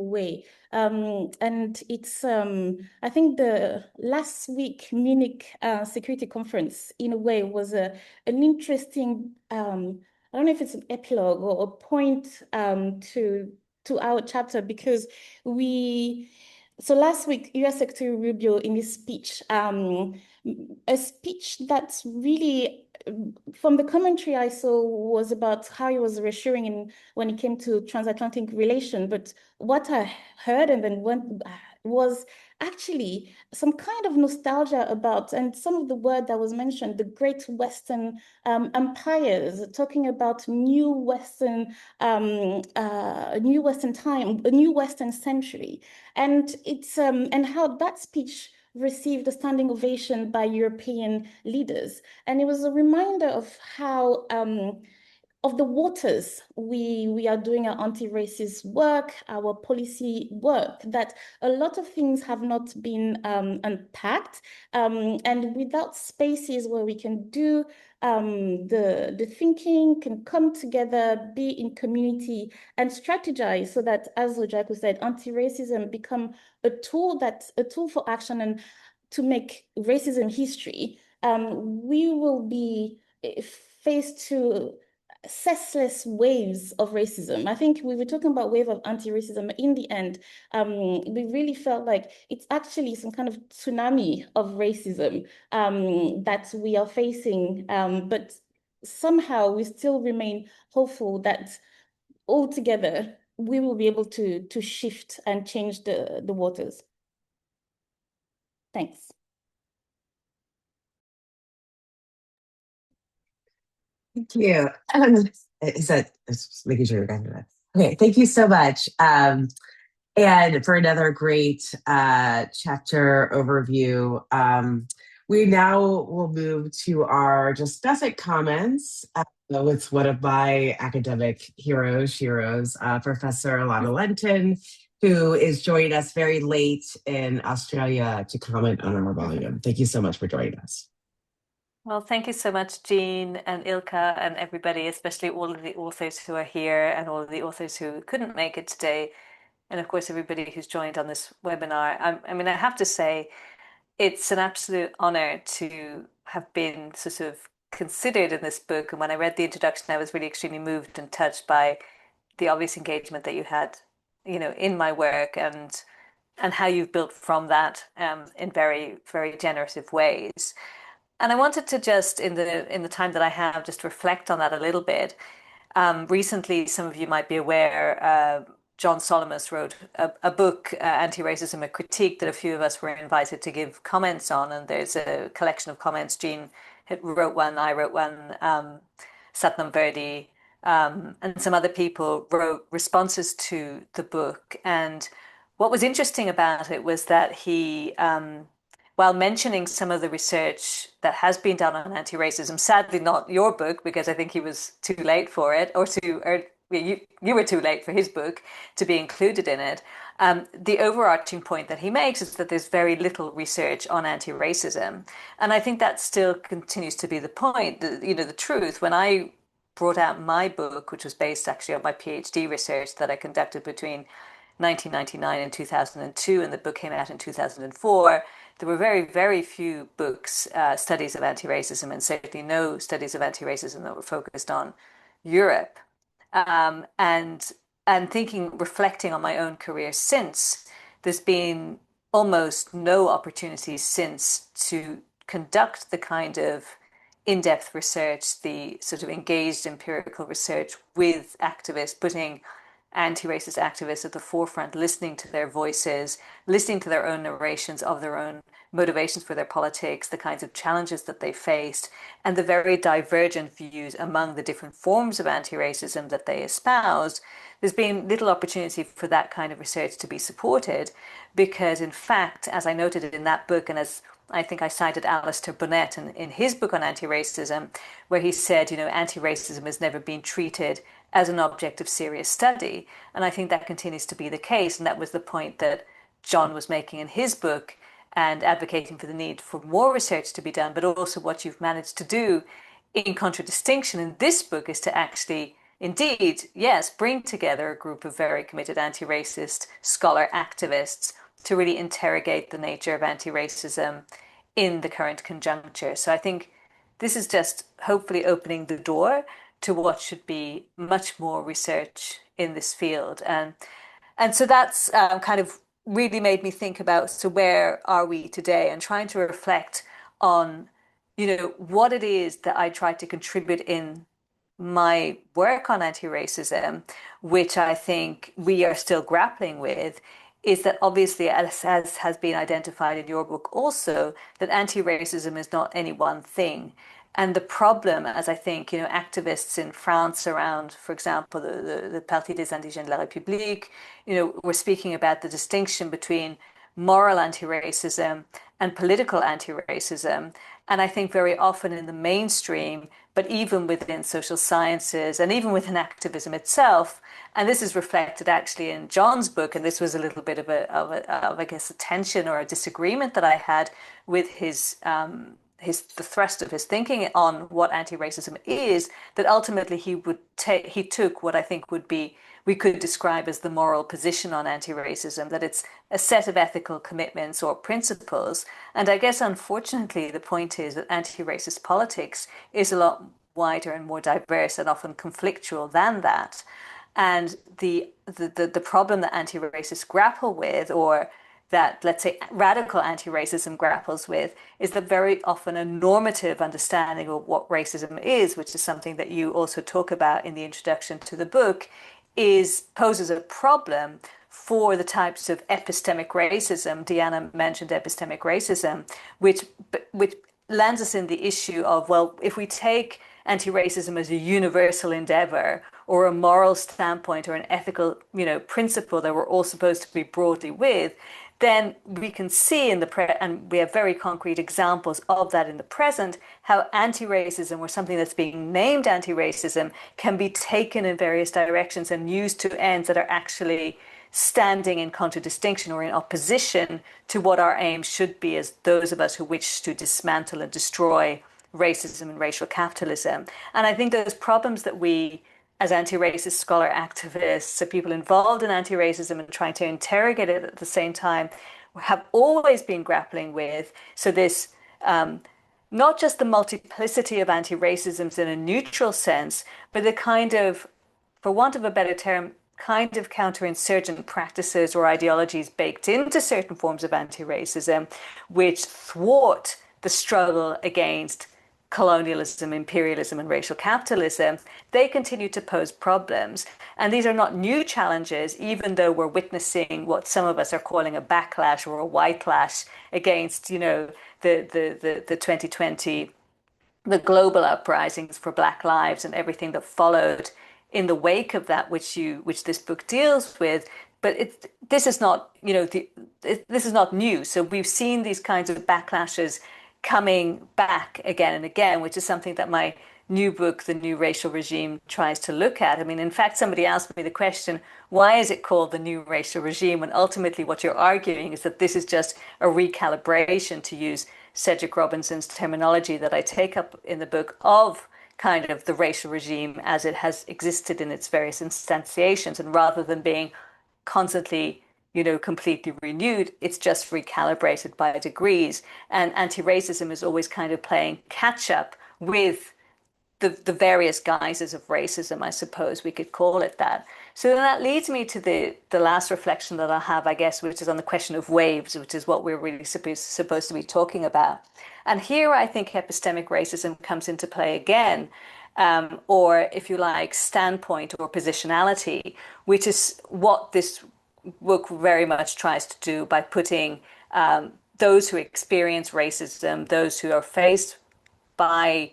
S7: way. And it's I think the last week Munich Security Conference in a way was an interesting I don't know if it's an epilogue or a point to our chapter, because so last week, U.S. Secretary Rubio, in his speech, a speech that's really, from the commentary I saw, was about how he was reassuring when it came to transatlantic relation. But what I heard and then was actually some kind of nostalgia about, and some of the word that was mentioned, the great Western empires, talking about new Western time, a new Western century, and it's and how that speech received a standing ovation by European leaders, and it was a reminder of how of the waters we are doing our anti-racist work, our policy work, that a lot of things have not been unpacked, and without spaces where we can do the thinking, can come together, be in community and strategize, so that, as Ojaku said, anti-racism become a tool for action and to make racism history. We will be faced to ceaseless waves of racism. I think we were talking about wave of anti-racism. In the end, we really felt like it's actually some kind of tsunami of racism that we are facing. But somehow we still remain hopeful that all together we will be able to shift and change the waters. Thanks.
S1: Thank you. Is that just making sure you're going to that? Okay, thank you so much. And for another great chapter overview. We now will move to our discussive comments with one of my academic heroes, Professor Alana Lentin, who is joining us very late in Australia to comment on our volume. Thank you so much for joining us.
S8: Well, thank you so much, Jean and Ilke and everybody, especially all of the authors who are here and all of the authors who couldn't make it today. And of course, everybody who's joined on this webinar. I mean, I have to say, it's an absolute honor to have been sort of considered in this book. And when I read the introduction, I was really extremely moved and touched by the obvious engagement that you had, in my work and how you've built from that in very, very generative ways. And I wanted to just, in the time that I have, just reflect on that a little bit. Recently, some of you might be aware, John Solomos wrote a book, Anti-Racism, a Critique, that a few of us were invited to give comments on. And there's a collection of comments. Jean wrote one, I wrote one, Satnam Verdi, and some other people wrote responses to the book. And what was interesting about it was that he, while mentioning some of the research that has been done on anti-racism, sadly not your book, because I think he was too late for it, or you were too late for his book to be included in it. The overarching point that he makes is that there's very little research on anti-racism. And I think that still continues to be the point, the truth. When I brought out my book, which was based actually on my PhD research that I conducted between 1999 and 2002, and the book came out in 2004, there were very, very few books, studies of anti-racism, and certainly no studies of anti-racism that were focused on Europe. And reflecting on my own career since, there's been almost no opportunities since to conduct the kind of in-depth research, the sort of engaged empirical research with activists, putting anti-racist activists at the forefront, listening to their voices, listening to their own narrations of their own motivations for their politics, the kinds of challenges that they faced, and the very divergent views among the different forms of anti-racism that they espoused. There's been little opportunity for that kind of research to be supported because, in fact, as I noted in that book, and as I think I cited Alistair Bonnet in his book on anti-racism, where he said, anti-racism has never been treated as an object of serious study. And I think that continues to be the case. And that was the point that John was making in his book and advocating for the need for more research to be done. But also what you've managed to do in contradistinction in this book is to actually, indeed, yes, bring together a group of very committed anti-racist scholar activists to really interrogate the nature of anti-racism in the current conjuncture. So I think this is just hopefully opening the door to what should be much more research in this field. And so that's kind of really made me think about, so where are we today, and trying to reflect on, what it is that I tried to contribute in my work on anti-racism, which I think we are still grappling with, is that obviously, as has been identified in your book also, that anti-racism is not any one thing. And the problem, as I think, activists in France around, for example, the Parti des Indigènes de la République, were speaking about the distinction between moral anti-racism and political anti-racism. And I think very often in the mainstream, but even within social sciences and even within activism itself, and this is reflected actually in John's book, and this was a little bit of I guess, a tension or a disagreement that I had with the thrust of his thinking on what anti-racism is, that ultimately he took what I think we could describe as the moral position on anti-racism, that it's a set of ethical commitments or principles. And I guess, unfortunately, the point is that anti-racist politics is a lot wider and more diverse and often conflictual than that. And the problem that anti-racists grapple with, or that, let's say, radical anti-racism grapples with, is that very often a normative understanding of what racism is, which is something that you also talk about in the introduction to the book, poses a problem for the types of epistemic racism. Diana mentioned epistemic racism, which lands us in the issue of, well, if we take anti-racism as a universal endeavor or a moral standpoint or an ethical, principle that we're all supposed to be broadly with, then we can see and we have very concrete examples of that in the present, how anti-racism, or something that's being named anti-racism, can be taken in various directions and used to ends that are actually standing in contradistinction or in opposition to what our aim should be as those of us who wish to dismantle and destroy racism and racial capitalism. And I think those problems that we, as anti-racist scholar activists, so people involved in anti-racism and trying to interrogate it at the same time, have always been grappling with. So this, not just the multiplicity of anti-racisms in a neutral sense, but the kind of, for want of a better term, kind of counterinsurgent practices or ideologies baked into certain forms of anti-racism, which thwart the struggle against colonialism, imperialism, and racial capitalism. They continue to pose problems. And these are not new challenges, even though we're witnessing what some of us are calling a backlash or a whitelash against, the 2020, the global uprisings for Black lives and everything that followed in the wake of that, which this book deals with. But this is not, this is not new. So we've seen these kinds of backlashes coming back again and again, which is something that my new book, The New Racial Regime, tries to look at. I mean, in fact, somebody asked me the question, why is it called The New Racial Regime? And ultimately what you're arguing is that this is just a recalibration, to use Cedric Robinson's terminology that I take up in the book, of kind of the racial regime as it has existed in its various instantiations. And rather than being constantly completely renewed, it's just recalibrated by degrees. And anti-racism is always kind of playing catch up with the various guises of racism, I suppose we could call it that. So then that leads me to the last reflection that I have, I guess, which is on the question of waves, which is what we're really supposed to be talking about. And here I think epistemic racism comes into play again, or if you like, standpoint or positionality, which is what this book very much tries to do by putting those who experience racism, those who are faced by,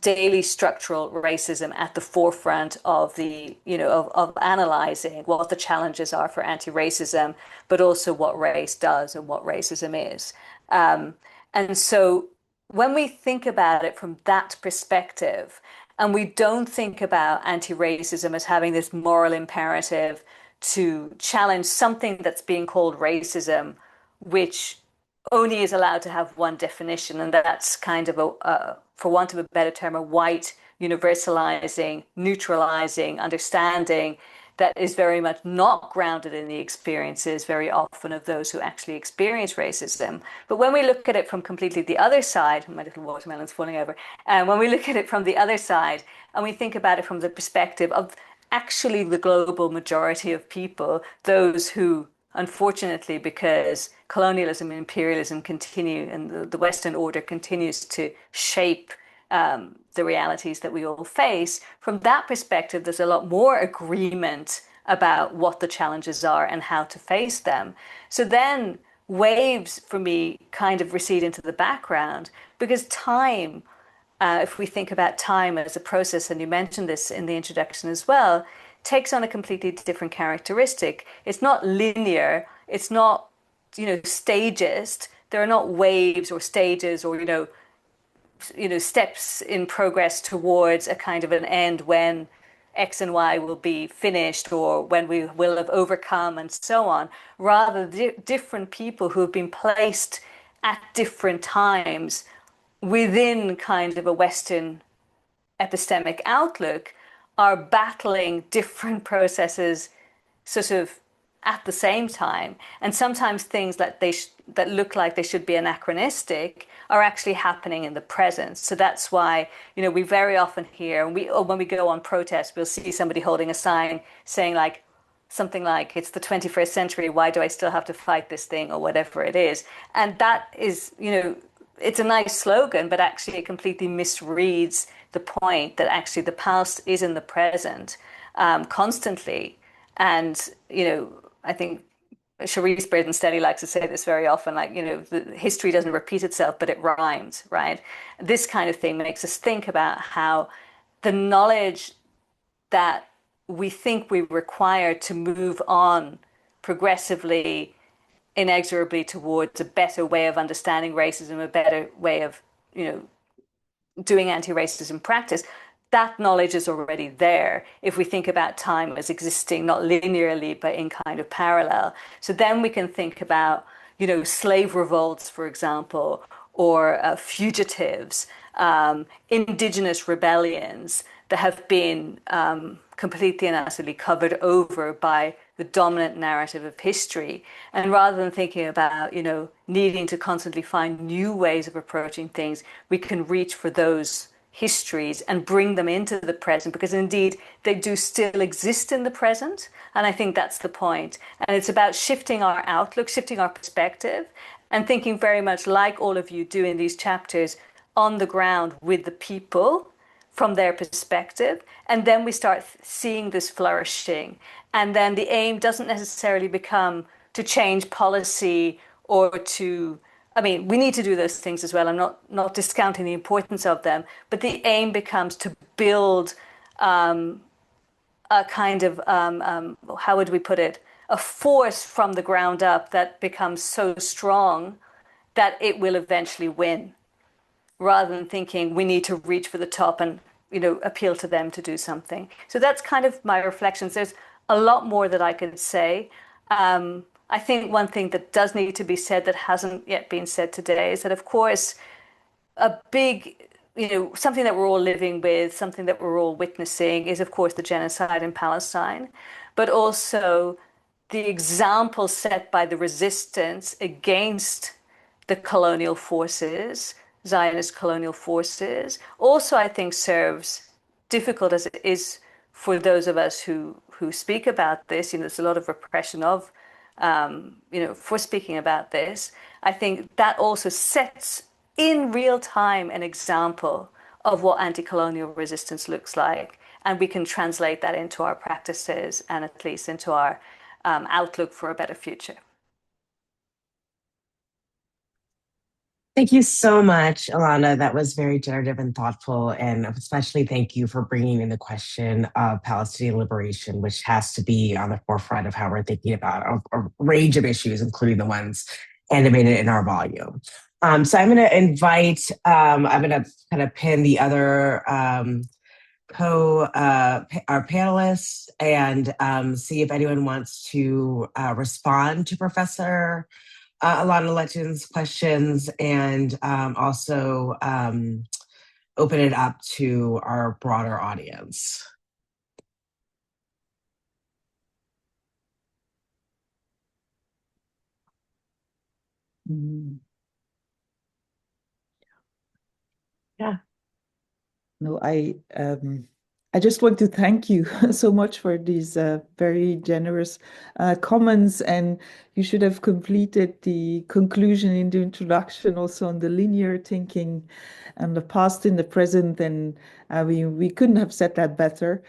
S8: daily structural racism at the forefront of the, of analyzing what the challenges are for anti-racism, but also what race does and what racism is. And so when we think about it from that perspective, and we don't think about anti-racism as having this moral imperative to challenge something that's being called racism, which only is allowed to have one definition, and that's kind of for want of a better term, a white, universalizing, neutralizing understanding that is very much not grounded in the experiences very often of those who actually experience racism. But when we look at it from completely the other side, my little watermelon's falling over, and when we look at it from the other side and we think about it from the perspective of actually the global majority of people, those who, unfortunately, because colonialism and imperialism continue and the Western order continues to shape the realities that we all face, from that perspective, there's a lot more agreement about what the challenges are and how to face them. So then waves for me kind of recede into the background because time, if we think about time as a process, and you mentioned this in the introduction as well, takes on a completely different characteristic. It's not linear, it's not, stagist. There are not waves or stages or, steps in progress towards a kind of an end when X and Y will be finished or when we will have overcome and so on. Rather, different people who have been placed at different times within kind of a Western epistemic outlook are battling different processes sort of at the same time, and sometimes things that that look like they should be anachronistic are actually happening in the present. So that's why we very often hear, and when we go on protest, we'll see somebody holding a sign saying something like, "It's the 21st century. Why do I still have to fight this thing?" or whatever it is. And that is, it's a nice slogan, but actually it completely misreads the point that actually the past is in the present constantly. And, I think Charisse Braden-Steady likes to say this very often, the history doesn't repeat itself, but it rhymes, right? This kind of thing makes us think about how the knowledge that we think we require to move on progressively, inexorably towards a better way of understanding racism, a better way of, doing anti-racism practice, that knowledge is already there if we think about time as existing not linearly but in kind of parallel. So then we can think about slave revolts, for example, or fugitives, indigenous rebellions that have been completely and utterly covered over by the dominant narrative of history. And rather than thinking about needing to constantly find new ways of approaching things, we can reach for those histories and bring them into the present, because indeed they do still exist in the present. And I think that's the point. And it's about shifting our outlook, shifting our perspective, and thinking very much like all of you do in these chapters, on the ground with the people from their perspective. And then we start seeing this flourishing. And then the aim doesn't necessarily become to change policy or to, we need to do those things as well. I'm not discounting the importance of them, but the aim becomes to build a kind of, how would we put it, a force from the ground up that becomes so strong that it will eventually win, rather than thinking we need to reach for the top and appeal to them to do something. So that's kind of my reflections. There's a lot more that I could say. I think one thing that does need to be said that hasn't yet been said today is that, of course, a big, something that we're all living with, something that we're all witnessing is, of course, the genocide in Palestine, but also the example set by the resistance against the colonial forces, Zionist colonial forces, also, I think, serves, difficult as it is for those of us who speak about this. There's a lot of repression of, for speaking about this. I think that also sets in real time an example of what anti-colonial resistance looks like. And we can translate that into our practices and at least into our outlook for a better future.
S1: Thank you so much, Alana. That was very generative and thoughtful. And especially thank you for bringing in the question of Palestinian liberation, which has to be on the forefront of how we're thinking about a range of issues, including the ones animated in our volume. So I'm going to invite, I'm going to kind of pin the other our panelists and see if anyone wants to respond to Professor Alana Lentin's questions, and also open it up to our broader audience.
S2: Yeah. No, I I just want to thank you so much for these very generous comments. And you should have completed the conclusion in the introduction also on the linear thinking and the past in the present. And we couldn't have said that better.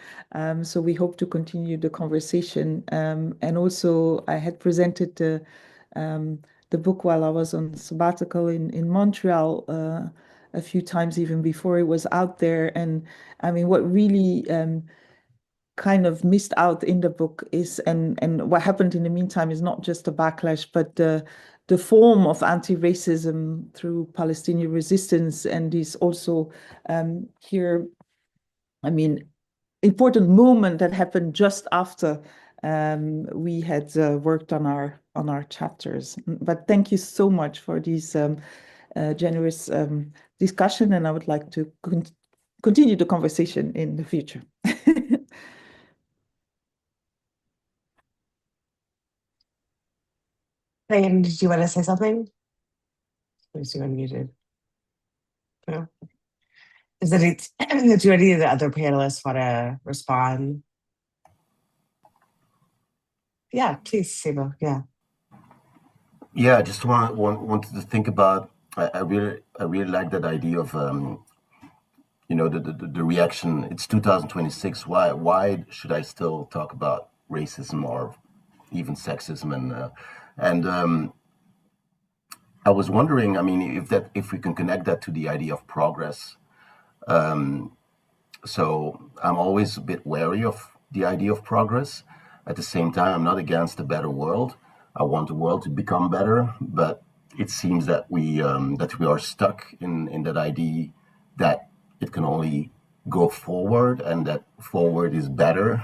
S2: So we hope to continue the conversation. And also, I had presented the book while I was on sabbatical in Montreal a few times, even before it was out there. And I mean, what really kind of missed out in the book is, and what happened in the meantime is not just a backlash, but the form of anti-racism through Palestinian resistance, and is also here, I mean, important moment that happened just after we had worked on our chapters. But thank you so much for these generous discussion, and I would like to continue the conversation in the future.
S1: Diane, did you want to say something? Is you unmuted? No. Is it? Do any of the other panelists want to respond? Yeah, please, Sebo. Yeah.
S5: Yeah, I just wanted to think about. I really like that idea of the reaction. It's 2026. Why should I still talk about racism or even sexism? And I was wondering, I mean, if we can connect that to the idea of progress. So I'm always a bit wary of the idea of progress. At the same time, I'm not against a better world. I want the world to become better, but it seems that we are stuck in that idea that it can only go forward, and that forward is better,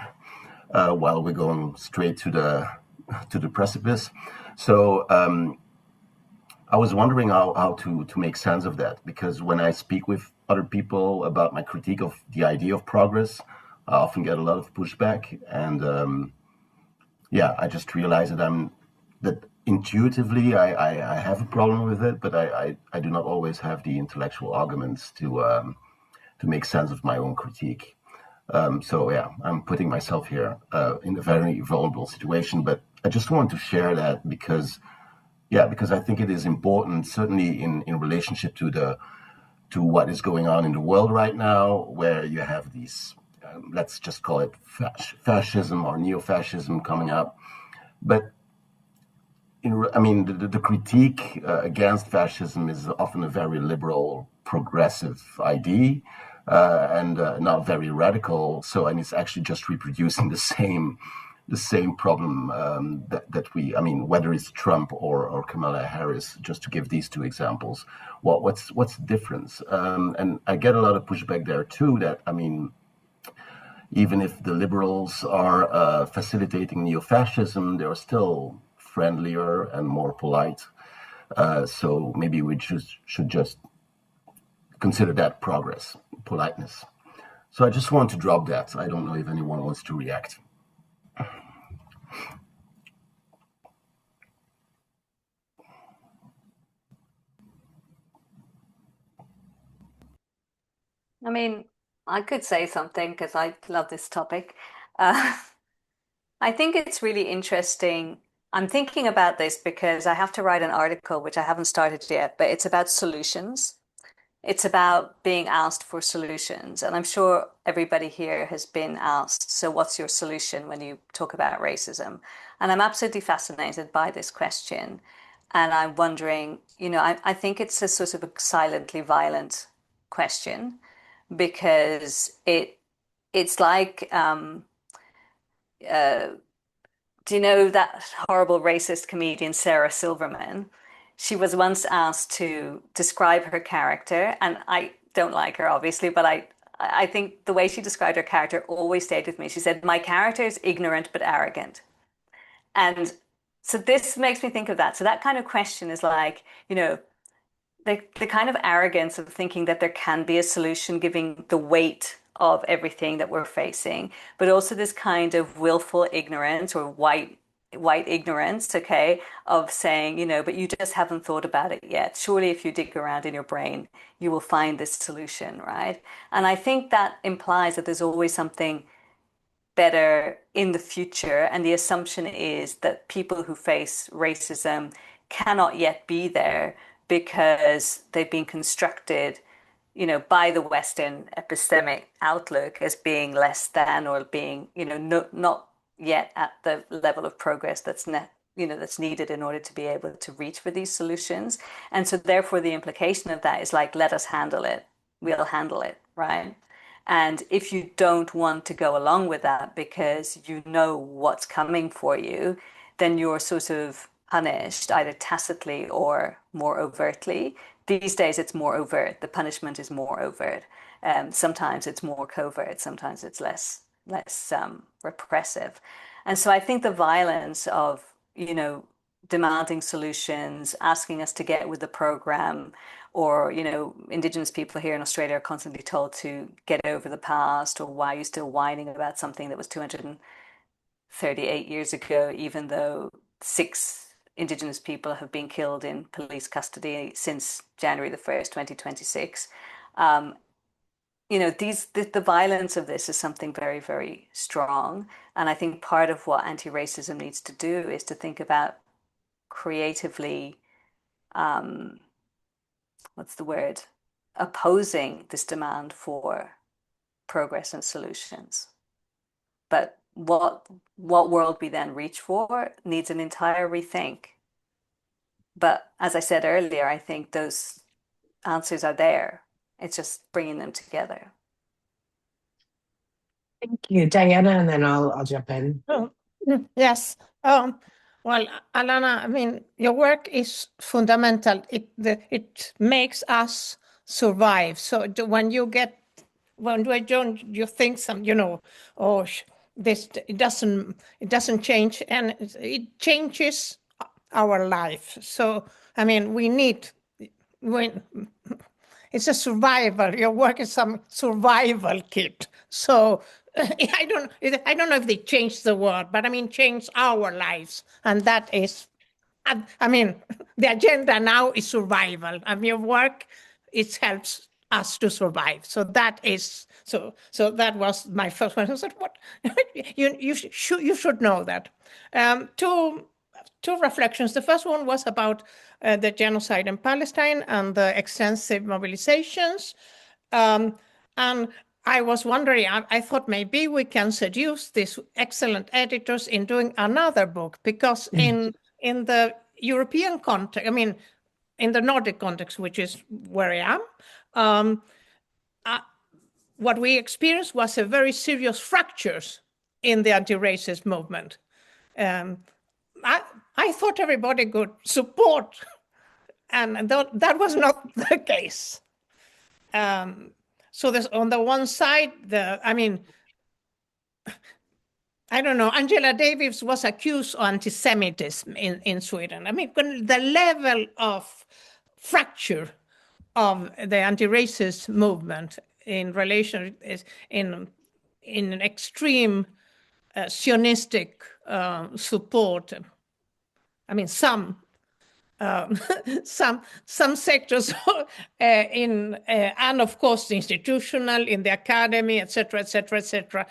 S5: while we're going straight to the precipice. So I was wondering how to make sense of that, because when I speak with other people about my critique of the idea of progress, I often get a lot of pushback, and I just realized that intuitively I have a problem with it, but I do not always have the intellectual arguments to make sense of my own critique. I'm putting myself here in a very vulnerable situation, but I just want to share that because I think it is important, certainly in relationship to what is going on in the world right now, where you have these, let's just call it fascism or neo-fascism coming up. But the critique against fascism is often a very liberal, progressive idea, and not very radical. And it's actually just reproducing the same problem that we, whether it's Trump or Kamala Harris, just to give these two examples. What's the difference? And I get a lot of pushback there too, that, even if the liberals are facilitating neo-fascism, they are still friendlier and more polite. So maybe we should just consider that progress, politeness. So I just want to drop that. I don't know if anyone wants to react.
S8: I mean, I could say something because I love this topic. I think it's really interesting. I'm thinking about this because I have to write an article, which I haven't started yet, but it's about solutions. It's about being asked for solutions. And I'm sure everybody here has been asked, so what's your solution when you talk about racism? And I'm absolutely fascinated by this question. And I'm wondering, I think it's a sort of a silently violent question, because it's like, do you know that horrible racist comedian Sarah Silverman? She was once asked to describe her character, and I don't like her, obviously, but I think the way she described her character always stayed with me. She said, "My character is ignorant but arrogant." And so this makes me think of that. So that kind of question is like, the kind of arrogance of thinking that there can be a solution, giving the weight of everything that we're facing, but also this kind of willful ignorance or white white ignorance, okay, of saying, you know, but you just haven't thought about it yet. Surely if you dig around in your brain, you will find this solution, right? And I think that implies that there's always something better in the future. And the assumption is that people who face racism cannot yet be there because they've been constructed, you know, by the Western epistemic outlook as being less than, or being, you know, not yet at the level of progress that's that's needed in order to be able to reach for these solutions. And so therefore the implication of that is like, let us handle it. We'll handle it, right? And if you don't want to go along with that because you know what's coming for you, then you're sort of punished either tacitly or more overtly. These days it's more overt. The punishment is more overt. Sometimes it's more covert. Sometimes it's less repressive. And so I think the violence of, you know, demanding solutions, asking us to get with the program, or, you know, Indigenous people here in Australia are constantly told to get over the past, or why are you still whining about something that was 238 years ago, even though 6 Indigenous people have been killed in police custody since January the 1st, 2026. You know, the violence of this is something very, very strong. And I think part of what anti-racism needs to do is to think about creatively, what's the word, opposing this demand for progress and solutions. But what world we then reach for needs an entire rethink. But as I said earlier, I think those answers are there. It's just bringing them together.
S1: Thank you, Diana, and then I'll jump in.
S3: Oh, yes. Well, Alana, I mean, your work is fundamental. It makes us survive. So when you think some, you know, oh, this it doesn't change, and it changes our life. So I mean, it's a survival. Your work is some survival kit. So I don't know if they change the world, but I mean, change our lives. And that is, I mean, the agenda now is survival. I mean, your work, it helps us to survive. So that is, so that was my first one. I said, what? you should know that. Two reflections. The first one was about the genocide in Palestine and the extensive mobilisations. And I was wondering, I thought maybe we can seduce these excellent editors in doing another book, because in the European context, I mean, in the Nordic context, which is where I am, what we experienced was a very serious fractures in the anti-racist movement. I thought everybody could support, and that was not the case. So there's on the one side, I don't know, Angela Davis was accused of anti-Semitism in Sweden. I mean, the level of fracture of the anti-racist movement in relation is in an extreme sionistic support. I mean, some sectors and of course the institutional, in the academy, etc., etc., etc.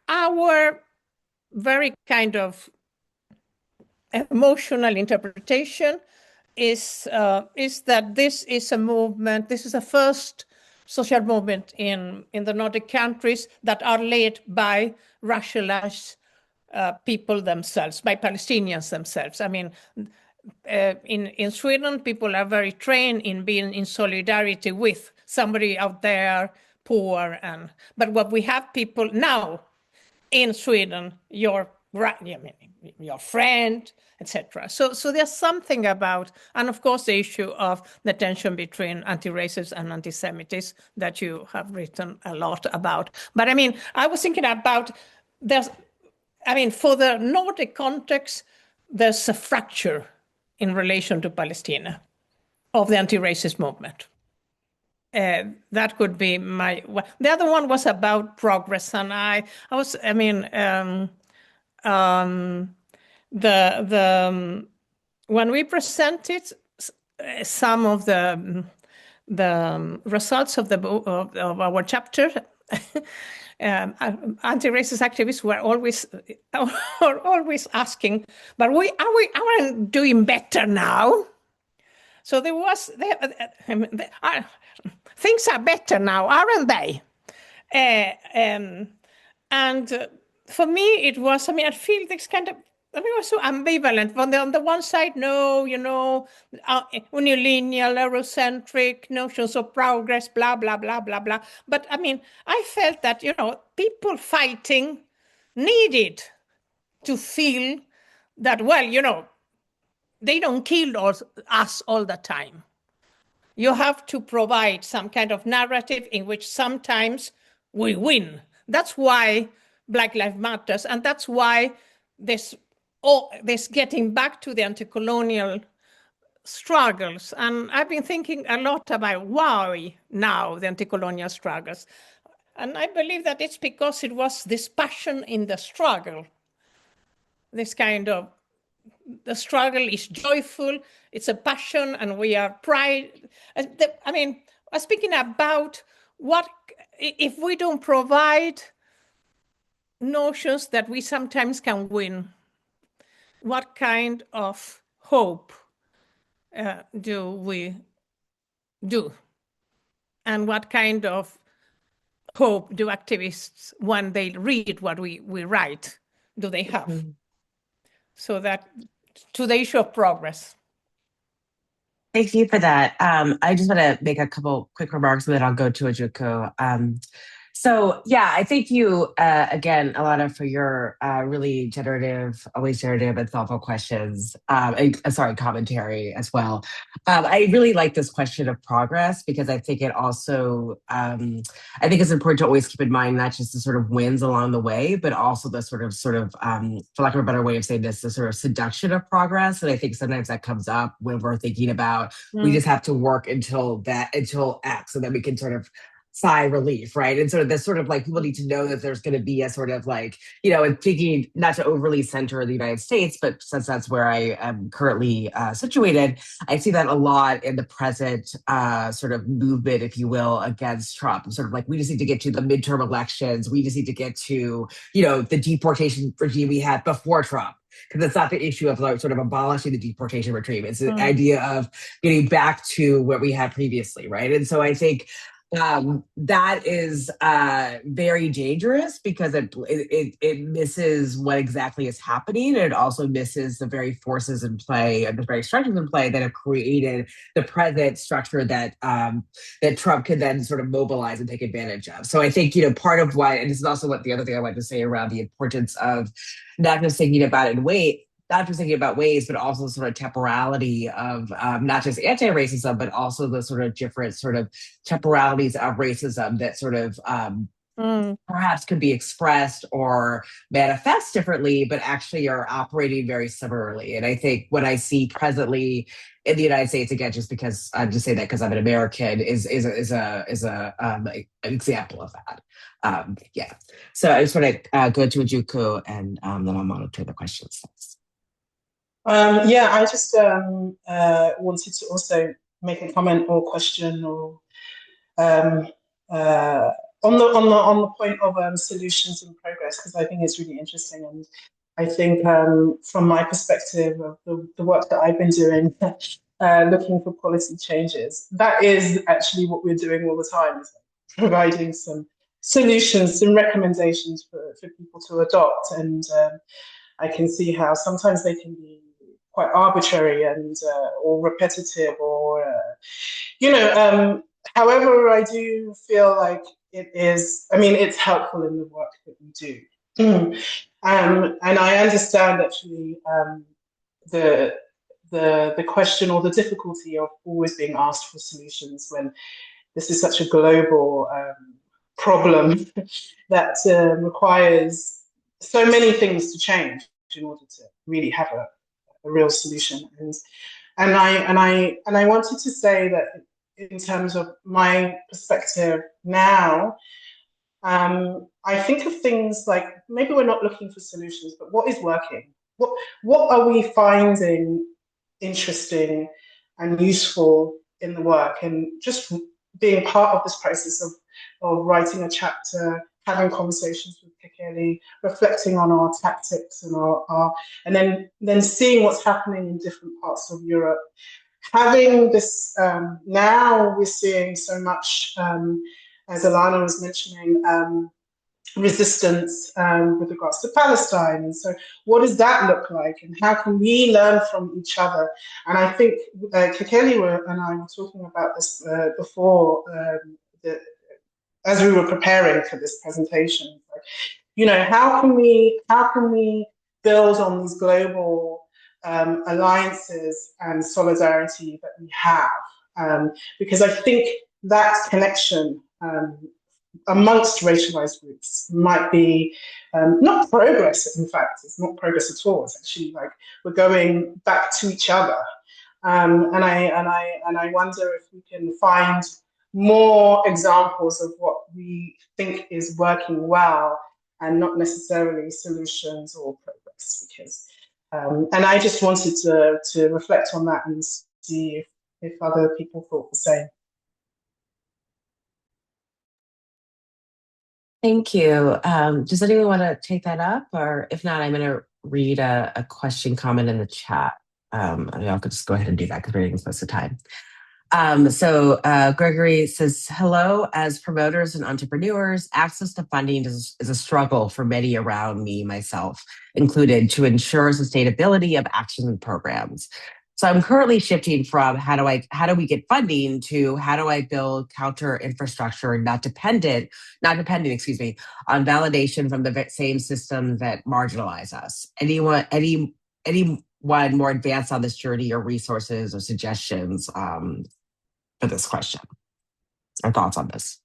S3: Our very kind of emotional interpretation is that this is a movement. This is the first social movement in the Nordic countries that are led by racialized people themselves, by Palestinians themselves. I mean, in Sweden, people are very trained in being in solidarity with somebody out there, poor, but what we have people now in Sweden, your friend, etc. So there's something about, and of course the issue of the tension between anti-racism and anti-Semitism that you have written a lot about. But I mean, I was thinking about for the Nordic context, there's a fracture in relation to Palestine of the anti-racist movement. That could be the other one was about progress, and when we presented some of the results of our chapter, anti-racist activists were always asking, but aren't doing better now? So things are better now, aren't they? And for me, it was, I feel this kind of, it was so ambivalent. On the one side, no, unilineal, Eurocentric notions of progress, blah, blah, blah, blah, blah. But I felt that, people fighting needed to feel that, well, they don't kill us all the time. You have to provide some kind of narrative in which sometimes we win. That's why Black Lives Matter, and that's why this getting back to the anti-colonial struggles. And I've been thinking a lot about why now the anti-colonial struggles. And I believe that it's because it was this passion in the struggle, this kind of, the struggle is joyful, it's a passion, and we are pride. I'm speaking about what, if we don't provide notions that we sometimes can win, what kind of hope do we do? And what kind of hope do activists, when they read what we write, do they have? Mm-hmm. So that to the issue of progress.
S1: Thank you for that. I just want to make a couple quick remarks and then I'll go to Ojukwu. So yeah, I thank you again, Alana, for your really always generative and thoughtful questions. Commentary as well. I really like this question of progress because I think it also, I think it's important to always keep in mind not just the sort of wins along the way, but also the sort of, for lack of a better way of saying this, the sort of seduction of progress. And I think sometimes that comes up when we're thinking about, we just have to work until X, and then we can sort of sigh relief, right? And sort of this sort of like, people need to know that there's going to be a sort of like, and thinking not to overly center the United States, but since that's where I am currently situated, I see that a lot in the present sort of movement, if you will, against Trump. Sort of like, we just need to get to the midterm elections. We just need to get to, the deportation regime we had before Trump. Because it's not the issue of like sort of abolishing the deportation regime. It's the idea of getting back to what we had previously, right? And so I think that is very dangerous because it misses what exactly is happening, and it also misses the very forces in play and the very structures in play that have created the present structure that that Trump can then sort of mobilize and take advantage of. So I think part of why, and this is also what the other thing I wanted to say around the importance of not just thinking about it in not just thinking about ways, but also sort of temporality of not just anti-racism, but also the sort of different sort of temporalities of racism that sort of perhaps could be expressed or manifest differently, but actually are operating very similarly. And I think what I see presently in the United States, again, just because I'm just saying that because I'm an American, is an example of that. Yeah. So I just want to go to Ojukwu and then I'll monitor the questions.
S6: I just wanted to also make a comment or question or on the point of solutions and progress, because I think it's really interesting, and I think from my perspective of the work that I've been doing, looking for policy changes, that is actually what we're doing all the time, is providing some solutions, some recommendations for people to adopt, and I can see how sometimes they can be quite arbitrary and or repetitive, or however, I do feel like it is. I mean, it's helpful in the work that we do, and I understand actually the question or the difficulty of always being asked for solutions when this is such a global problem that requires so many things to change in order to really have a real solution. And I wanted to say that in terms of my perspective now, I think of things like maybe we're not looking for solutions, but what is working? What are we finding interesting and useful in the work? And just being part of this process of writing a chapter, having conversations with Kekeli, reflecting on our tactics and and then seeing what's happening in different parts of Europe. Having this, now we're seeing so much, as Alana was mentioning, resistance with regards to Palestine. And so what does that look like, and how can we learn from each other? And I think Kekeli and I were talking about this before, as we were preparing for this presentation. Like, you know, how can we build on these global alliances and solidarity that we have? Because I think that connection amongst racialized groups might be not progress. In fact, it's not progress at all. It's actually like we're going back to each other. And I wonder if we can find more examples of what we think is working well, and not necessarily solutions or progress. Because and I just wanted to reflect on that and see if other people thought the same.
S1: Thank you. Does anyone want to take that up? Or if not, I'm going to read a question comment in the chat. I'll just go ahead and do that because we're getting close to time. So Gregory says, hello, as promoters and entrepreneurs, access to funding is a struggle for many around me, myself included, to ensure sustainability of actions and programs. So I'm currently shifting from how do we get funding to how do I build counter infrastructure not dependent, on validation from the same systems that marginalize us. Anyone more advanced on this journey, or resources or suggestions for this question, or thoughts on this?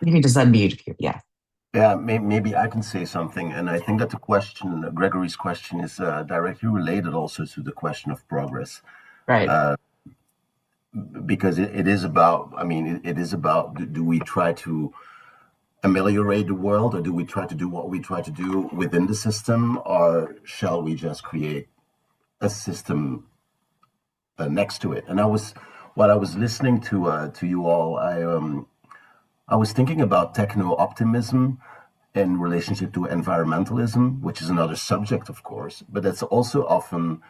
S1: You can just unmute. Yeah.
S5: Yeah, maybe I can say something. And I think that the question, Gregory's question, is directly related also to the question of progress.
S1: Right.
S5: Because it is about, do we try to ameliorate the world, or do we try to do what we try to do within the system, or shall we just create a system next to it? And while I was listening to you all, I was thinking about techno-optimism in relationship to environmentalism, which is another subject, of course, but that's also often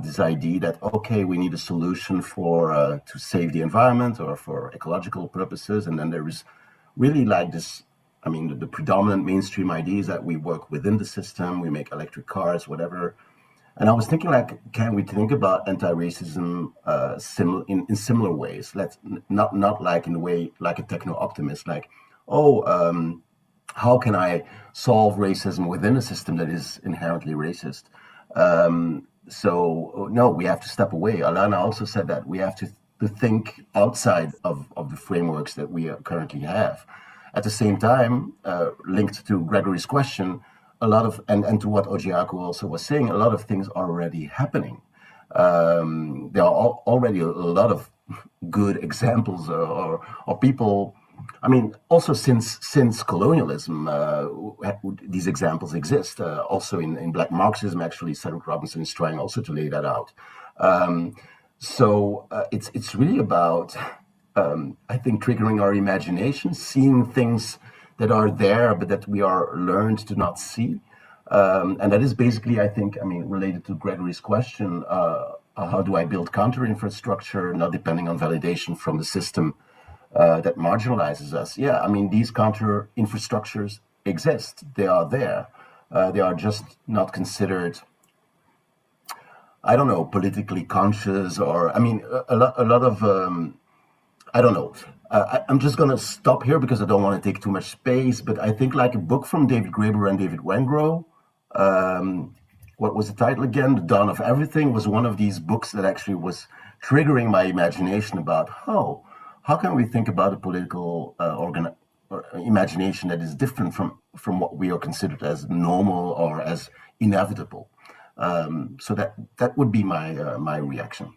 S5: this idea that, okay, we need a solution to save the environment or for ecological purposes, and then there is really like this, the predominant mainstream idea is that we work within the system, we make electric cars, whatever. And I was thinking, like, can we think about anti-racism in similar ways? Let's not like in a way like a techno-optimist, like, how can I solve racism within a system that is inherently racist? So no, we have to step away. Alana also said that we have to think outside of the frameworks that we currently have. At the same time, linked to Gregory's question, a lot of, and to what Ojiaku also was saying, a lot of things are already happening. There are already a lot of good examples or people. Also since colonialism, these examples exist. Also in Black Marxism, actually, Cedric Robinson is trying also to lay that out. So it's really about, I think, triggering our imagination, seeing things that are there, but that we are learned to not see. And that is basically, I think, related to Gregory's question, how do I build counter infrastructure, not depending on validation from the system that marginalizes us? Yeah, these counter infrastructures exist. They are there. They are just not considered, I don't know, politically conscious, or, a lot of, I don't know. I'm just going to stop here because I don't want to take too much space, but I think like a book from David Graeber and David Wengrow, what was the title again? The Dawn of Everything was one of these books that actually was triggering my imagination about how can we think about a political imagination that is different from what we are considered as normal or as inevitable. So that would be my reaction.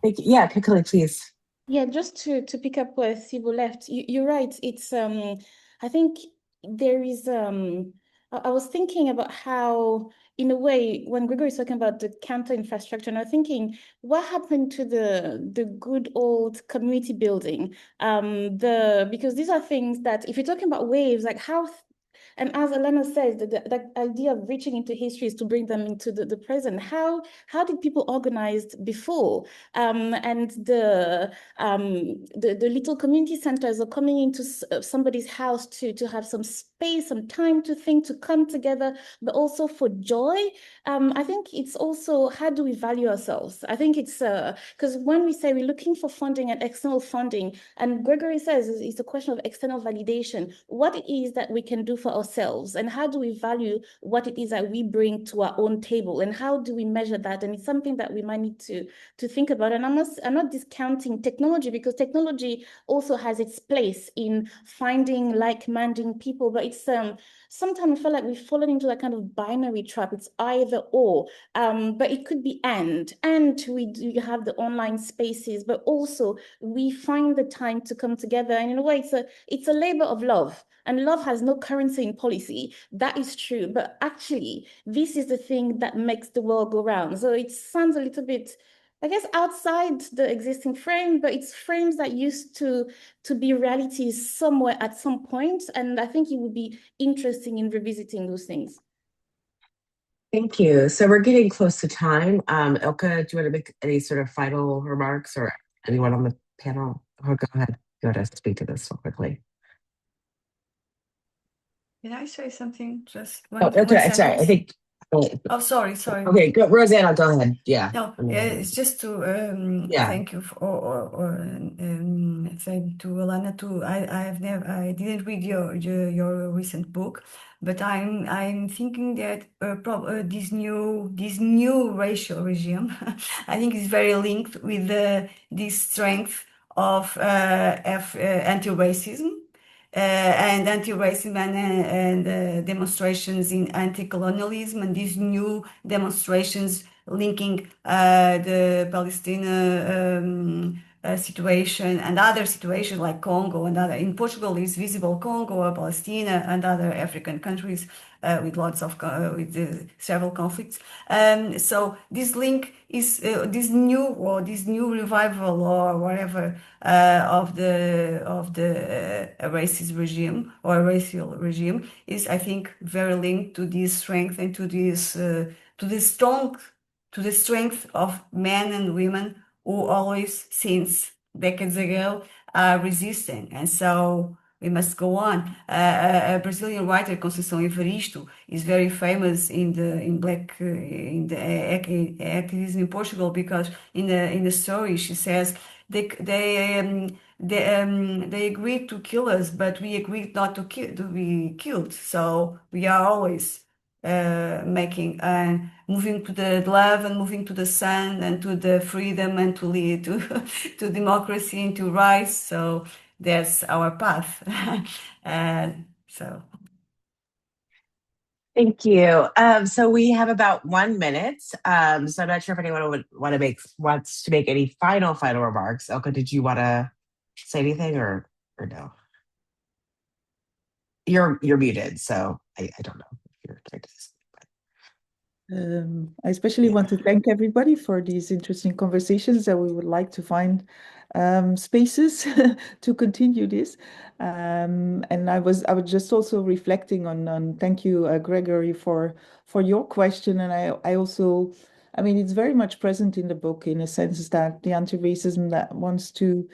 S1: Thank you. Yeah, quickly, please.
S7: Yeah, just to pick up where Thibault left, you're right. It's I think there is I was thinking about how, in a way, when Gregory is talking about the counter infrastructure, and I'm thinking, what happened to the good old community building? Because these are things that, if you're talking about waves, like how. And as Alana says, the idea of reaching into history is to bring them into the present. How did people organize before? And the little community centers are coming into somebody's house to have some space, some time to think, to come together, but also for joy. I think it's also, how do we value ourselves? I think it's because when we say we're looking for funding and external funding, and Gregory says it's a question of external validation, what it is that we can do for ourselves, and how do we value what it is that we bring to our own table, and how do we measure that? And it's something that we might need to think about. And I'm not discounting technology, because technology also has its place in finding like-minded people, but it's sometimes I feel like we've fallen into that kind of binary trap. It's either or, but it could be and we do have the online spaces, but also we find the time to come together. And in a way, it's a labor of love. And love has no currency in policy. That is true. But actually, this is the thing that makes the world go round. So it sounds a little bit, I guess, outside the existing frame, but it's frames that used to be realities somewhere at some point. And I think it would be interesting in revisiting those things.
S1: Thank you. So we're getting close to time. Ilke, do you want to make any sort of final remarks, or anyone on the panel? Oh, go ahead. Go ahead, speak to this real quickly.
S4: Can I say something? Just
S1: one sentence. Sorry, I think.
S4: Oh, sorry.
S1: Okay, go, Rosanna, go ahead. Yeah.
S4: No, it's just to thank you or thank to Alana too. I didn't read your recent book, but I'm thinking that this new racial regime, I think is very linked with this strength of anti-racism. And anti-racism and demonstrations in anti-colonialism, and these new demonstrations linking the Palestine situation and other situations like Congo and other. In Portugal is visible Congo, Palestine, and other African countries with lots of several conflicts. So this link is this new revival or whatever of the racist regime or racial regime is, I think, very linked to this strength and to the strength of men and women who always, since decades ago, are resisting. And so we must go on. A Brazilian writer, Conceição Evaristo, is very famous in the activism in Portugal, because in the story she says they agreed to kill us, but we agreed not to be killed. So we are always making and moving to the love and moving to the sun and to the freedom and to lead to democracy and to rights. So that's our path. So.
S1: Thank you. So we have about 1 minute. So I'm not sure if anyone wants to make any final remarks. Ilke, did you want to say anything or no? You're muted, so I don't know if you're trying to speak.
S2: I especially want to thank everybody for these interesting conversations, that we would like to find spaces to continue this. And I was just also reflecting on thank you, Gregory, for your question. And I also, I mean, it's very much present in the book, in a sense that the anti-racism that wants to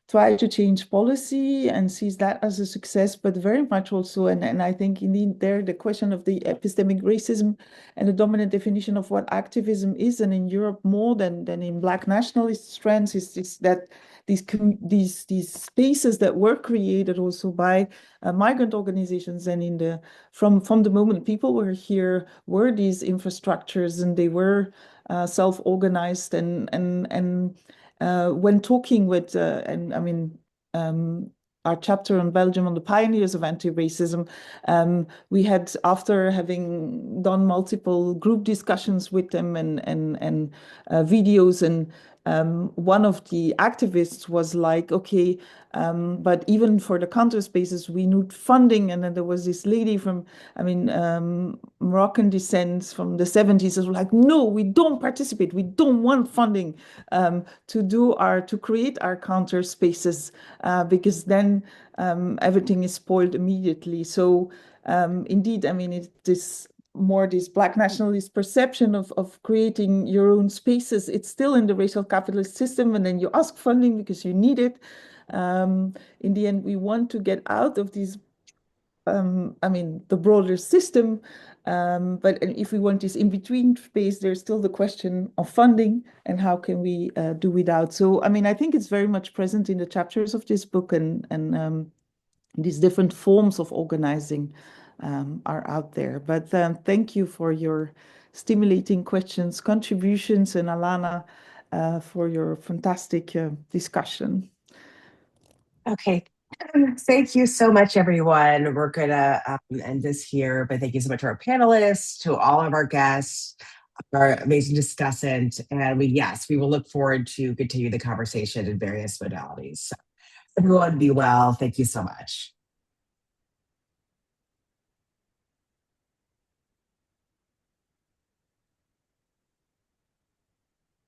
S2: try to change policy and sees that as a success, but very much also, and I think indeed there, the question of the epistemic racism and the dominant definition of what activism is, and in Europe more than in Black nationalist strands, is that these spaces that were created also by migrant organizations, and from the moment people were here, were these infrastructures, and they were self-organized, and when talking with, and I mean, our chapter on Belgium, on the pioneers of anti-racism, we had, after having done multiple group discussions with them and videos, and one of the activists was like, okay, but even for the counter spaces, we need funding. And then there was this lady from, Moroccan descent from the 70s that was like, no, we don't participate. We don't want funding to create our counter spaces because then everything is spoiled immediately. So indeed, this Black nationalist perception of creating your own spaces, it's still in the racial capitalist system, and then you ask funding because you need it. In the end, we want to get out of these, the broader system, but if we want this in-between space, there's still the question of funding and how can we do without. So, I think it's very much present in the chapters of this book, and these different forms of organizing are out there. But thank you for your stimulating questions, contributions, and Alana for your fantastic discussion.
S1: Okay. Thank you so much, everyone. We're going to end this here, but thank you so much to our panelists, to all of our guests, our amazing discussant, and we will look forward to continue the conversation in various modalities. So, everyone be well. Thank you so much.